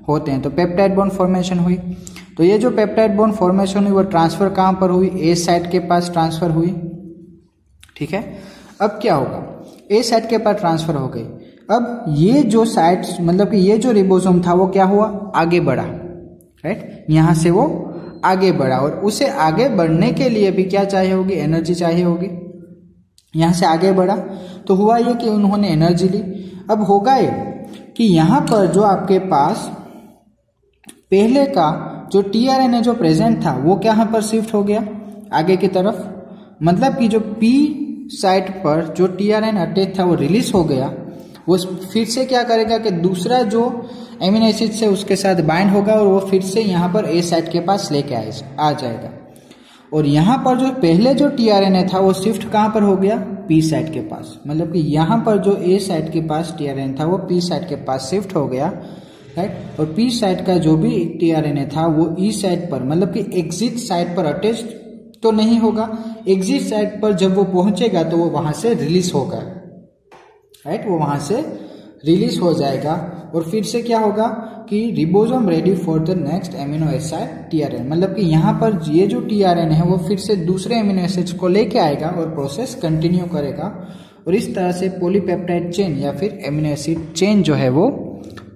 S1: होते हैं। तो पेप्टाइड बॉन्ड फॉर्मेशन हुई, तो ये जो पेप्टाइड बॉन्ड फॉर्मेशन हुई वो ट्रांसफर कहाँ पर हुई, ए साइट के पास ट्रांसफर हुई, ठीक है। अब क्या होगा, ए साइट के पास ट्रांसफर हो गई। अब ये जो साइट मतलब कि ये जो रिबोसोम था वो क्या हुआ, आगे बढ़ा, राइट। यहां से वो आगे बढ़ा, और उसे आगे बढ़ने के लिए भी क्या चाहिए होगी, एनर्जी चाहिए होगी। यहां से आगे बढ़ा तो हुआ ये कि उन्होंने एनर्जी ली। अब होगा ये कि यहां पर जो आपके पास पहले का जो टीआरएनए जो प्रेजेंट था वो कहां पर शिफ्ट हो गया, आगे की तरफ। मतलब कि जो पी साइट पर जो टीआरएनए अटैच था वो रिलीज हो गया, वो फिर से क्या करेगा कि दूसरा जो एमिनो एसिड से उसके साथ बाइंड होगा और वो फिर से यहाँ पर ए साइट के पास लेके आ जाएगा। और यहाँ पर जो पहले जो टीआरएनए था वो शिफ्ट कहाँ पर हो गया, पी साइट के पास। मतलब कि यहाँ पर जो ए साइट के पास टीआरएनए था वो पी साइट के पास शिफ्ट हो गया, राइट। और पी साइट का जो भी टीआरएनए था वो ई साइट पर मतलब कि एग्जिट साइट पर अटैच तो नहीं होगा, एग्जिट साइट पर जब वो पहुंचेगा तो वो वहां से रिलीज होगा, राइट। वो वहां से रिलीज हो जाएगा और फिर से क्या होगा कि ribosome ready for the next amino acid tRNA. मतलब कि यहाँ पर ये जो टीआरएनए है वो फिर से दूसरे एमिनो एसिड्स को लेके आएगा और प्रोसेस कंटिन्यू करेगा, और इस तरह से पॉलीपेप्टाइड चेन या फिर एमिनो एसिड चेन जो है वो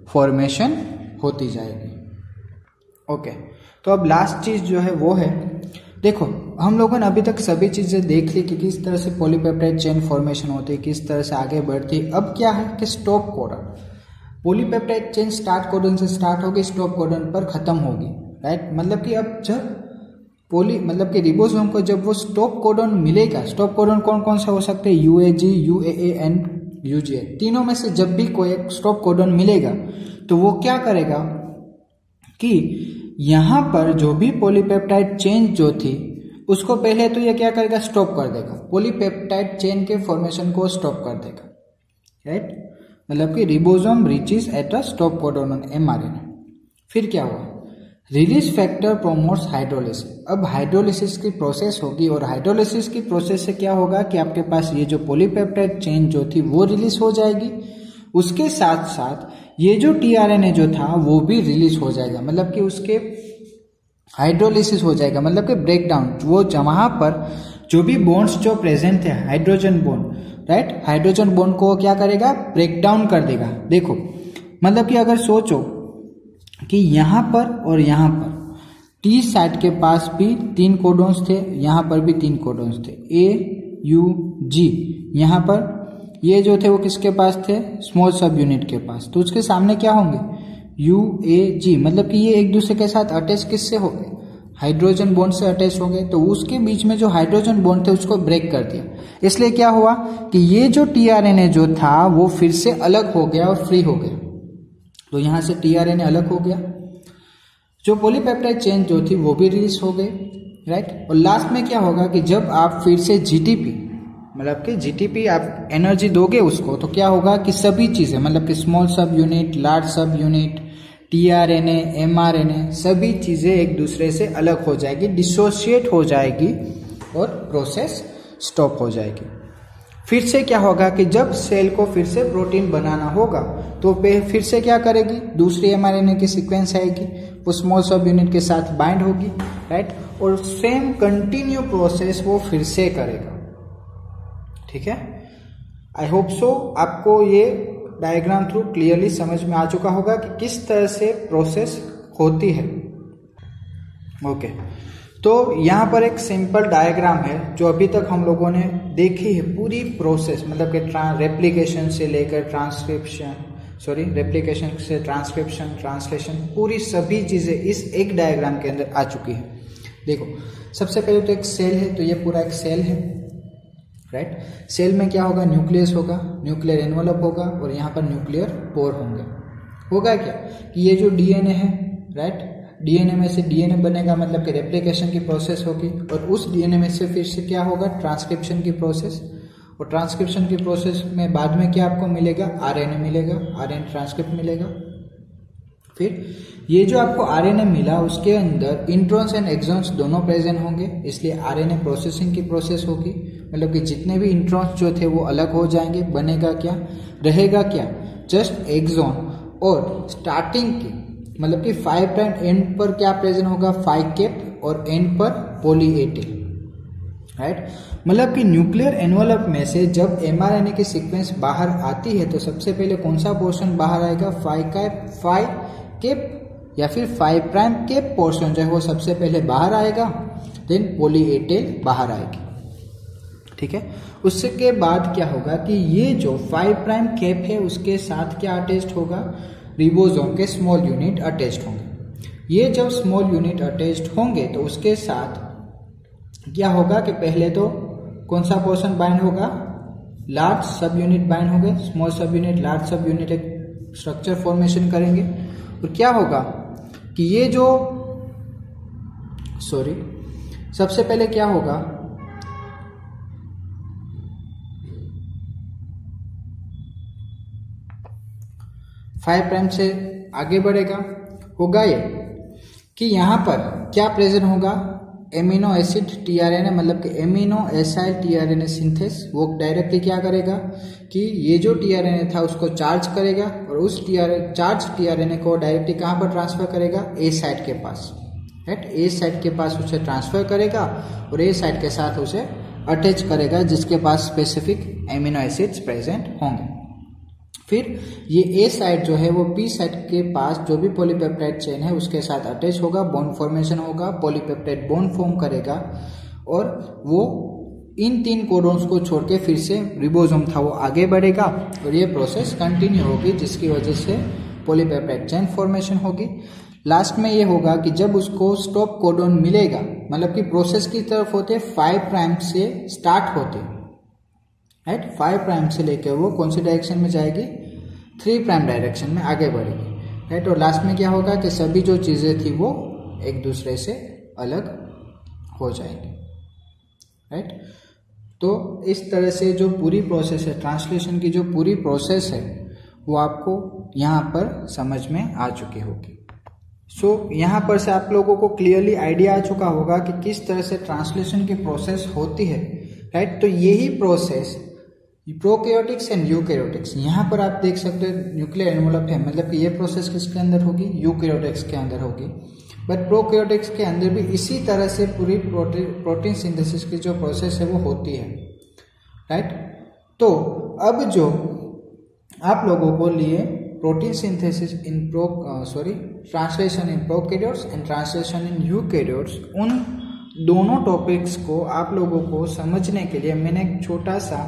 S1: फॉर्मेशन होती जाएगी। ओके, तो अब लास्ट चीज जो है वो है, देखो हम लोगों ने अभी तक सभी चीजें देख ली कि किस तरह से पॉलीपेप्टाइड चेन फॉर्मेशन होती है, किस तरह से आगे बढ़ती है। अब क्या है कि stop codon, polypeptide chain start codon से स्टार्ट होगी, स्टॉप कोडन पर खत्म होगी, राइट। मतलब कि अब जब मतलब कि रिबोसोम को जब वो स्टॉप कोडन मिलेगा, स्टॉप कोडन कौन कौन सा हो सकते हैं, यूएजी, यूएए एंड यूजीए, तीनों में से जब भी कोई एक स्टॉप कोडन मिलेगा तो वो क्या करेगा कि यहां पर जो भी पॉलीपेप्टाइड चेन जो थी उसको पहले तो ये क्या करेगा, स्टॉप कर देगा, पॉलीपेप्टाइड चेन के फॉर्मेशन को स्टॉप कर देगा, राइट। मतलब कि ribosome reaches at a stop codon on mRNA. फिर क्या हुआ, रिलीज फैक्टर प्रोमोट्स हाइड्रोलिसिस। अब हाइड्रोलिसिस की प्रोसेस होगी, और हाइड्रोलिसिस की प्रोसेस से क्या होगा कि आपके पास ये जो पॉलीपेप्टाइड चेन जो थी वो रिलीज हो जाएगी, उसके साथ साथ ये जो टीआरएनए जो था वो भी रिलीज हो जाएगा। मतलब कि उसके हाइड्रोलिसिस हो जाएगा, मतलब कि ब्रेकडाउन, वो वहां पर जो भी बॉन्ड्स जो प्रेजेंट है, hydrogen bond, right, hydrogen bond को क्या करेगा, ब्रेकडाउन कर देगा। देखो मतलब कि अगर सोचो कि यहां पर और यहां पर टी साइट के पास भी 3 कोडॉन्स थे, यहां पर भी 3 कोडॉन्स थे, ए यू जी, यहां पर ये जो थे वो किसके पास थे, स्मॉल सब यूनिट के पास, तो उसके सामने क्या होंगे, यू ए जी। मतलब कि ये एक दूसरे के साथ अटैच किससे हो गए, हाइड्रोजन बॉन्ड से अटैच हो गए, तो उसके बीच में जो हाइड्रोजन बॉन्ड थे उसको ब्रेक कर दिया। इसलिए क्या हुआ कि ये जो टीआरएनए जो था वो फिर से अलग हो गया और फ्री हो गया, तो यहां से टीआरएनए अलग हो गया, जो पॉलीपेप्टाइड चेन जो थी वो भी रिलीज हो गई, राइट। और लास्ट में क्या होगा कि जब आप फिर से जीटीपी मतलब कि जीटीपी आप एनर्जी दोगे उसको, तो क्या होगा कि सभी चीजें मतलब कि स्मॉल सब यूनिट, लार्ज सब यूनिट, टीआरएनए, एमआरएनए, सभी चीजें एक दूसरे से अलग हो जाएगी, डिसोशिएट हो जाएगी और प्रोसेस स्टॉप हो जाएगी। फिर से क्या होगा कि जब सेल को फिर से प्रोटीन बनाना होगा तो फिर से क्या करेगी, दूसरी mRNA की सीक्वेंस आएगी, वो स्मॉल सब यूनिट के साथ बाइंड होगी, राइट, और सेम कंटिन्यू प्रोसेस वो फिर से करेगा। ठीक है, आई होप सो आपको ये डायग्राम थ्रू क्लियरली समझ में आ चुका होगा कि किस तरह से प्रोसेस होती है। ओके, तो यहाँ पर एक सिंपल डायग्राम है जो अभी तक हम लोगों ने देखी है, पूरी प्रोसेस, मतलब कि रेप्लिकेशन से लेकर रेप्लिकेशन से ट्रांसक्रिप्शन, ट्रांसलेशन, पूरी सभी चीजें इस एक डायग्राम के अंदर आ चुकी है। देखो, सबसे पहले तो एक सेल है, तो ये पूरा एक सेल है, राइट। सेल में क्या होगा, न्यूक्लियस होगा, न्यूक्लियर एनवलप होगा और यहाँ पर न्यूक्लियर पोर होंगे। होगा क्या कि ये जो डीएनए है, राइट, डीएनए में से डीएनए बनेगा, मतलब कि रेप्लिकेशन की प्रोसेस होगी, और उस डीएनए में से फिर से क्या होगा, ट्रांसक्रिप्शन की प्रोसेस, और ट्रांसक्रिप्शन की प्रोसेस में बाद में क्या आपको मिलेगा, आरएनए मिलेगा, आरएनए ट्रांसक्रिप्ट मिलेगा। फिर ये जो आपको आरएनए मिला उसके अंदर इंट्रॉन्स एंड एक्सॉन्स दोनों प्रेजेंट होंगे, इसलिए आरएनए प्रोसेसिंग की प्रोसेस होगी, मतलब कि जितने भी इंट्रॉन्स जो थे वो अलग हो जाएंगे, बनेगा क्या, रहेगा क्या, जस्ट एक्सॉन, और स्टार्टिंग की मतलब कि 5 प्राइम एंड पर क्या प्रेजेंट होगा, 5 कैप, और एंड पर पॉली ए टेल, राइट। मतलब कि न्यूक्लियर एनवलप में से जब mRNA की सीक्वेंस बाहर आती है तो सबसे पहले कौन सा पोर्शन बाहर आएगा, 5 कैप या फिर 5 प्राइम कैप पोर्शन जो है वो सबसे पहले बाहर आएगा, देन पॉली ए टेल बाहर आएगी। ठीक है, उसके बाद क्या होगा कि ये जो 5 प्राइम कैप है उसके साथ क्या अटैच्ड होगा, रिबोसोम के स्मॉल यूनिट अटैच्ड होंगे। ये जब स्मॉल यूनिट अटैच्ड होंगे तो उसके साथ क्या होगा कि पहले तो कौन सा पोर्शन बाइंड होगा, लार्ज सब यूनिट बाइंड होंगे, स्मॉल सब यूनिट, लार्ज सब यूनिट एक स्ट्रक्चर फॉर्मेशन करेंगे, और क्या होगा कि ये जो सबसे पहले क्या होगा, फाइव प्राइम से आगे बढ़ेगा, होगा ये कि यहाँ पर क्या प्रेजेंट होगा, एमिनो एसिड टीआरएनए, मतलब कि एमिनो एसाइल टीआरएनए सिंथेस, वो डायरेक्टली क्या करेगा कि ये जो टीआरएनए था उसको चार्ज करेगा, और उस चार्ज टीआरएनए को डायरेक्टली कहाँ पर ट्रांसफर करेगा, ए साइट के पास, राइट, ए साइट के पास उसे ट्रांसफर करेगा और ए साइट के साथ उसे अटैच करेगा जिसके पास स्पेसिफिक एमिनो एसिड्स प्रेजेंट होंगे। फिर ये ए साइट जो है वो पी साइट के पास जो भी पॉलीपेप्टाइड चेन है उसके साथ अटैच होगा, बॉन्ड फॉर्मेशन होगा, पॉलीपेप्टाइड बॉन्ड फॉर्म करेगा, और वो इन 3 कोडॉन्स को छोड़ के फिर से रिबोसोम था वो आगे बढ़ेगा, और ये प्रोसेस कंटिन्यू होगी जिसकी वजह से पॉलीपेप्टाइड चेन फॉर्मेशन होगी। लास्ट में ये होगा कि जब उसको स्टॉप कोडॉन मिलेगा, मतलब कि प्रोसेस की तरफ होते 5 प्राइम से स्टार्ट होते, राइट, 5 प्राइम से लेकर वो कौन सी डायरेक्शन में जाएगी, 3 प्राइम डायरेक्शन में आगे बढ़ेगी, राइट, और लास्ट में क्या होगा कि सभी जो चीजें थी वो एक दूसरे से अलग हो जाएंगी, राइट। तो इस तरह से जो पूरी प्रोसेस है, ट्रांसलेशन की जो पूरी प्रोसेस है वो आपको यहाँ पर समझ में आ चुकी होगी। यहाँ पर से आप लोगों को क्लियरली आइडिया आ चुका होगा कि किस तरह से ट्रांसलेशन की प्रोसेस होती है, राइट। तो यही प्रोसेस प्रोकैरियोटिक्स एंड यूकैरियोटिक्स, यहाँ पर आप देख सकते हो न्यूक्लियर एनवलप है, मतलब कि ये प्रोसेस किसके अंदर होगी, यूकैरियोटिक्स के अंदर होगी, बट प्रोकैरियोटिक्स के अंदर भी इसी तरह से पूरी प्रोटीन सिंथेसिस की जो प्रोसेस है वो होती है, राइट। तो अब जो आप लोगों को लिए protein synthesis in translation in prokaryotes and translation in eukaryotes, उन दोनों टॉपिक्स को आप लोगों को समझने के लिए मैंने एक छोटा सा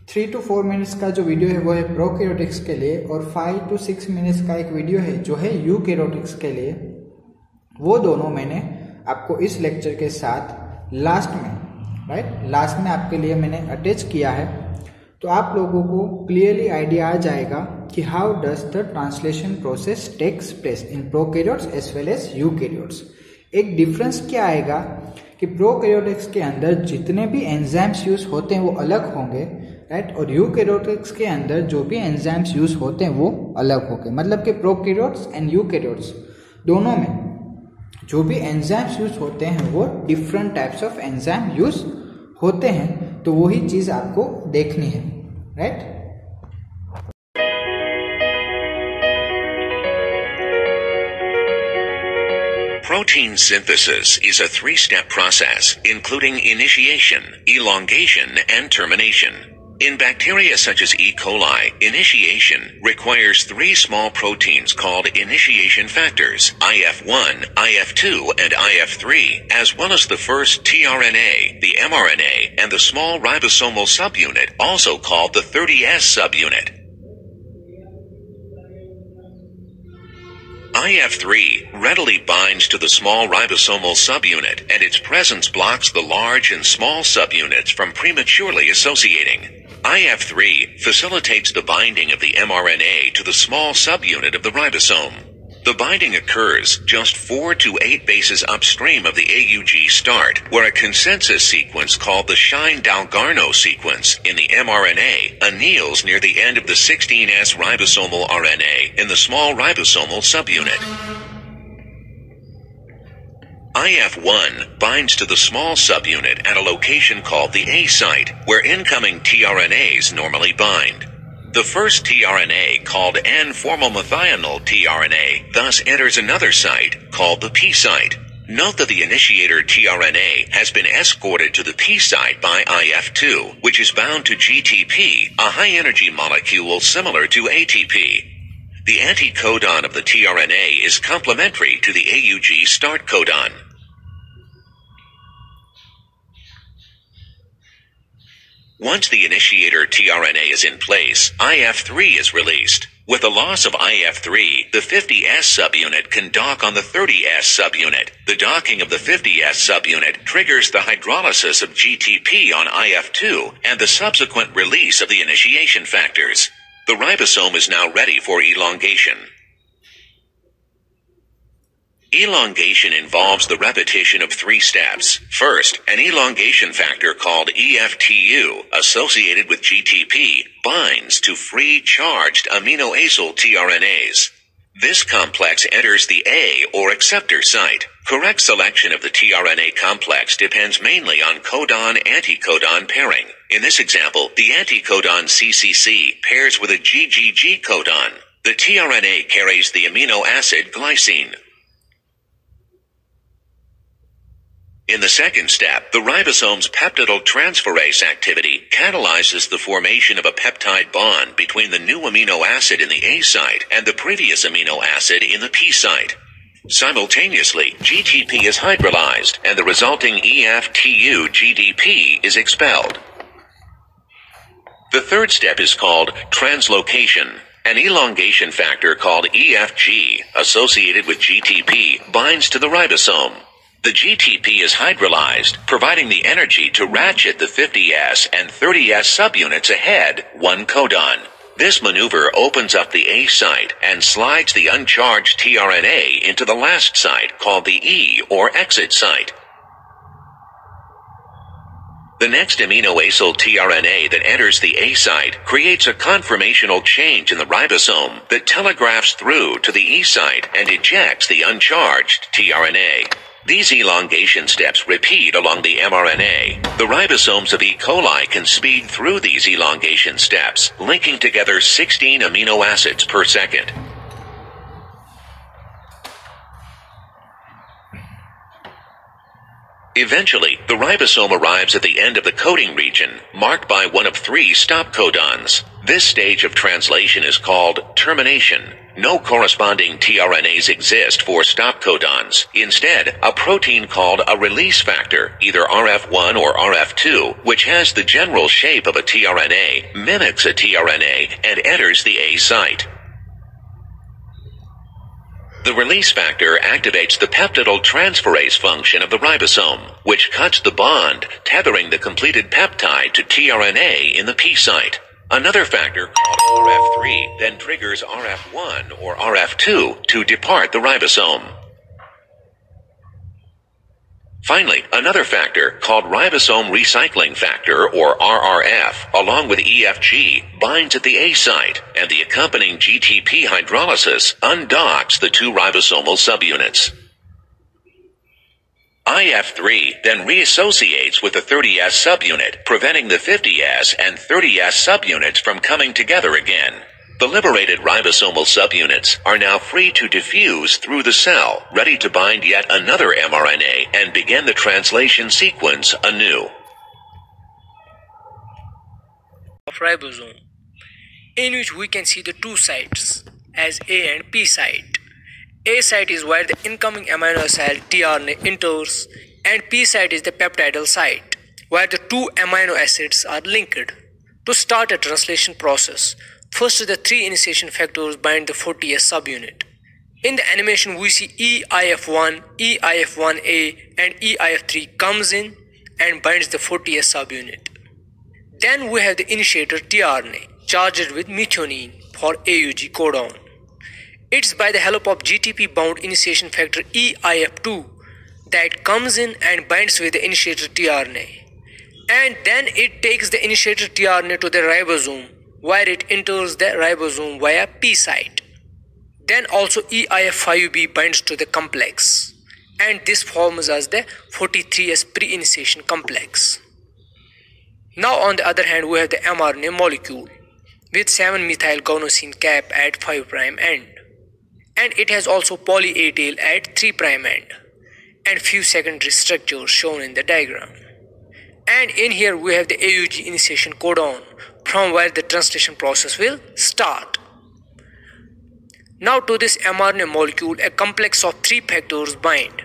S1: 3 to 4 मिनट्स का जो वीडियो है वो है प्रोकैरियोटिक्स के लिए, और 5 to 6 मिनट्स का एक वीडियो है जो है यूकैरियोटिक्स के लिए। वो दोनों मैंने आपको इस लेक्चर के साथ लास्ट में, राइट, लास्ट में आपके लिए मैंने अटैच किया है, तो आप लोगों को क्लियरली आइडिया आ जाएगा कि how does the translation process takes place in prokaryotes as well as eukaryotes. एक डिफरेंस क्या आएगा कि प्रोकैरियोटिक्स के अंदर जितने भी एंजाइम्स यूज होते हैं वो अलग होंगे, राइट, और यूकैरियोटिक्स के अंदर जो भी एंजाइम्स यूज होते हैं वो अलग होंगे। मतलब कि प्रोकैरियोट्स एंड यूकैरियोट्स दोनों में जो भी एंजाइम्स यूज होते हैं वो different types of enzyme use होते हैं, तो वही चीज आपको देखनी है, right.
S4: Protein synthesis is a three-step process, including initiation, elongation, and termination. In bacteria such as E. coli, initiation requires three small proteins called initiation factors, IF1, IF2, and IF3, as well as the first tRNA, the mRNA, and the small ribosomal subunit, also called the 30S subunit. IF3 readily binds to the small ribosomal subunit, and its presence blocks the large and small subunits from prematurely associating. IF3 facilitates the binding of the mRNA to the small subunit of the ribosome. The binding occurs just 4 to 8 bases upstream of the AUG start, where a consensus sequence called the Shine-Dalgarno sequence in the mRNA anneals near the end of the 16S ribosomal RNA in the small ribosomal subunit. IF1 binds to the small subunit at a location called the A site, where incoming tRNAs normally bind. The first tRNA, called N-formylmethionine tRNA, thus enters another site, called the P site. Note that the initiator tRNA has been escorted to the P site by IF2, which is bound to GTP, a high-energy molecule similar to ATP. The anticodon of the tRNA is complementary to the AUG start codon. Once the initiator tRNA is in place, IF3 is released. With the loss of IF3, the 50S subunit can dock on the 30S subunit. The docking of the 50S subunit triggers the hydrolysis of GTP on IF2 and the subsequent release of the initiation factors. The ribosome is now ready for elongation. Elongation involves the repetition of 3 steps. First, an elongation factor called EFTU, associated with GTP, binds to free charged aminoacyl tRNAs. This complex enters the A or acceptor site. Correct selection of the tRNA complex depends mainly on codon-anticodon pairing. In this example, the anticodon CCC pairs with a GGG codon. The tRNA carries the amino acid glycine. In the second step, the ribosome's peptidyltransferase activity catalyzes the formation of a peptide bond between the new amino acid in the A site and the previous amino acid in the P site. Simultaneously, GTP is hydrolyzed and the resulting EFTU-GDP is expelled. The third step is called translocation. An elongation factor called EFG, associated with GTP, binds to the ribosome. The GTP is hydrolyzed, providing the energy to ratchet the 50S and 30S subunits ahead, one codon. This maneuver opens up the A site and slides the uncharged tRNA into the last site, called the E or exit site. The next aminoacyl tRNA that enters the A site creates a conformational change in the ribosome that telegraphs through to the E site and ejects the uncharged tRNA. These elongation steps repeat along the mRNA. The ribosomes of E. coli can speed through these elongation steps, linking together 16 amino acids per second. Eventually, the ribosome arrives at the end of the coding region, marked by one of 3 stop codons. This stage of translation is called termination. No corresponding tRNAs exist for stop codons. Instead, a protein called a release factor, either RF1 or RF2, which has the general shape of a tRNA, mimics a tRNA and enters the A site. The release factor activates the peptidyltransferase function of the ribosome, which cuts the bond, tethering the completed peptide to tRNA in the P site. Another factor called RF3 then triggers RF1 or RF2 to depart the ribosome. Finally, another factor called ribosome recycling factor or RRF, along with EFG, binds at the A site, and the accompanying GTP hydrolysis undocks the 2 ribosomal subunits. IF3 then reassociates with the 30S subunit, preventing the 50S and 30S subunits from coming together again. The liberated ribosomal subunits are now free to diffuse through the cell, ready to bind yet another mRNA and begin the translation sequence anew.
S5: Of ribosome, in which we can see the two sites as A and P site. A site is where the incoming amino acid tRNA enters, and P site is the peptidal site where the two amino acids are linked. To start a translation process, first the three initiation factors bind the 40S subunit. In the animation we see EIF1, EIF1A and EIF3 comes in and binds the 40S subunit. Then we have the initiator tRNA charged with methionine for AUG codon. It's by the help of GTP bound initiation factor EIF2 that comes in and binds with the initiator tRNA. And then it takes the initiator tRNA to the ribosome where it enters the ribosome via P site. Then also EIF5B binds to the complex, and this forms as the 43S pre-initiation complex. Now on the other hand we have the mRNA molecule with 7-methyl-guanosine cap at 5' end. And it has also poly A tail at 3' end and few secondary structures shown in the diagram. And in here we have the AUG initiation codon from where the translation process will start. Now to this mRNA molecule a complex of 3 factors bind.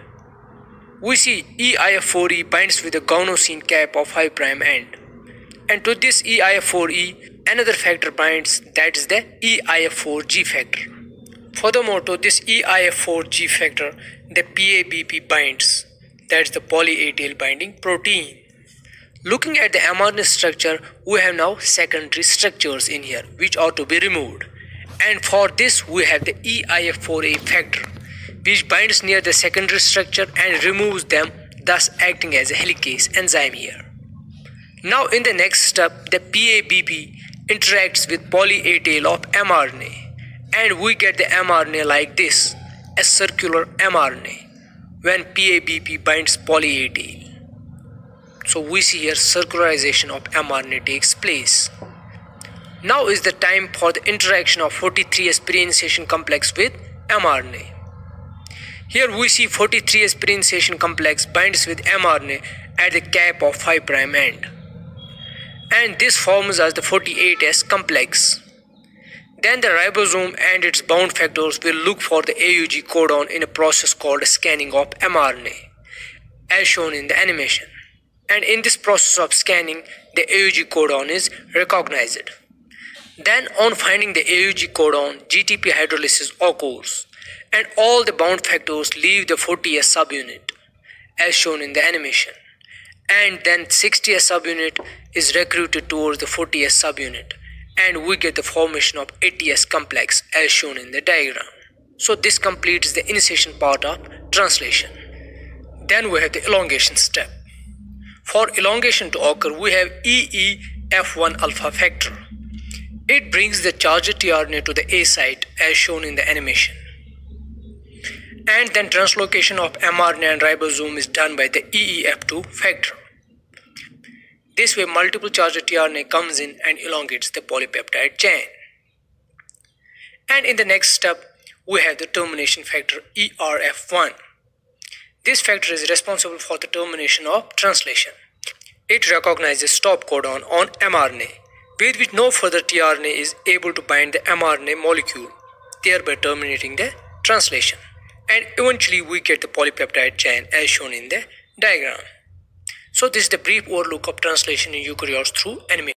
S5: We see EIF4E binds with the guanosine cap of 5' end, and to this EIF4E another factor binds, that is the EIF4G factor. Furthermore, to this EIF4G factor, the PABP binds, that's the poly A tail binding protein. Looking at the mRNA structure, we have now secondary structures in here which are to be removed. And for this we have the EIF4A factor which binds near the secondary structure and removes them, thus acting as a helicase enzyme here. Now in the next step, the PABP interacts with poly A tail of mRNA. And we get the mRNA like this, a circular mRNA, when PABP binds poly A tail. So we see here circularization of mRNA takes place. Now is the time for the interaction of 43S pre-initiation complex with mRNA. Here we see 43S pre-initiation complex binds with mRNA at the cap of 5' end. And this forms as the 48S complex. Then the ribosome and its bound factors will look for the AUG codon in a process called scanning of mRNA, as shown in the animation. And in this process of scanning, the AUG codon is recognized. Then on finding the AUG codon, GTP hydrolysis occurs, and all the bound factors leave the 40S subunit, as shown in the animation. And then 60S subunit is recruited towards the 40S subunit, and we get the formation of 80S complex as shown in the diagram. So this completes the initiation part of translation. Then we have the elongation step. For elongation to occur, we have EEF1 alpha factor. It brings the charged tRNA to the A site as shown in the animation. And then translocation of mRNA and ribosome is done by the EEF2 factor. This way multiple charged tRNA comes in and elongates the polypeptide chain. And in the next step, we have the termination factor ERF1. This factor is responsible for the termination of translation. It recognizes stop codon on mRNA, with which no further tRNA is able to bind the mRNA molecule, thereby terminating the translation. And eventually we get the polypeptide chain as shown in the diagram. So this is the brief overlook of translation in eukaryotes through animation.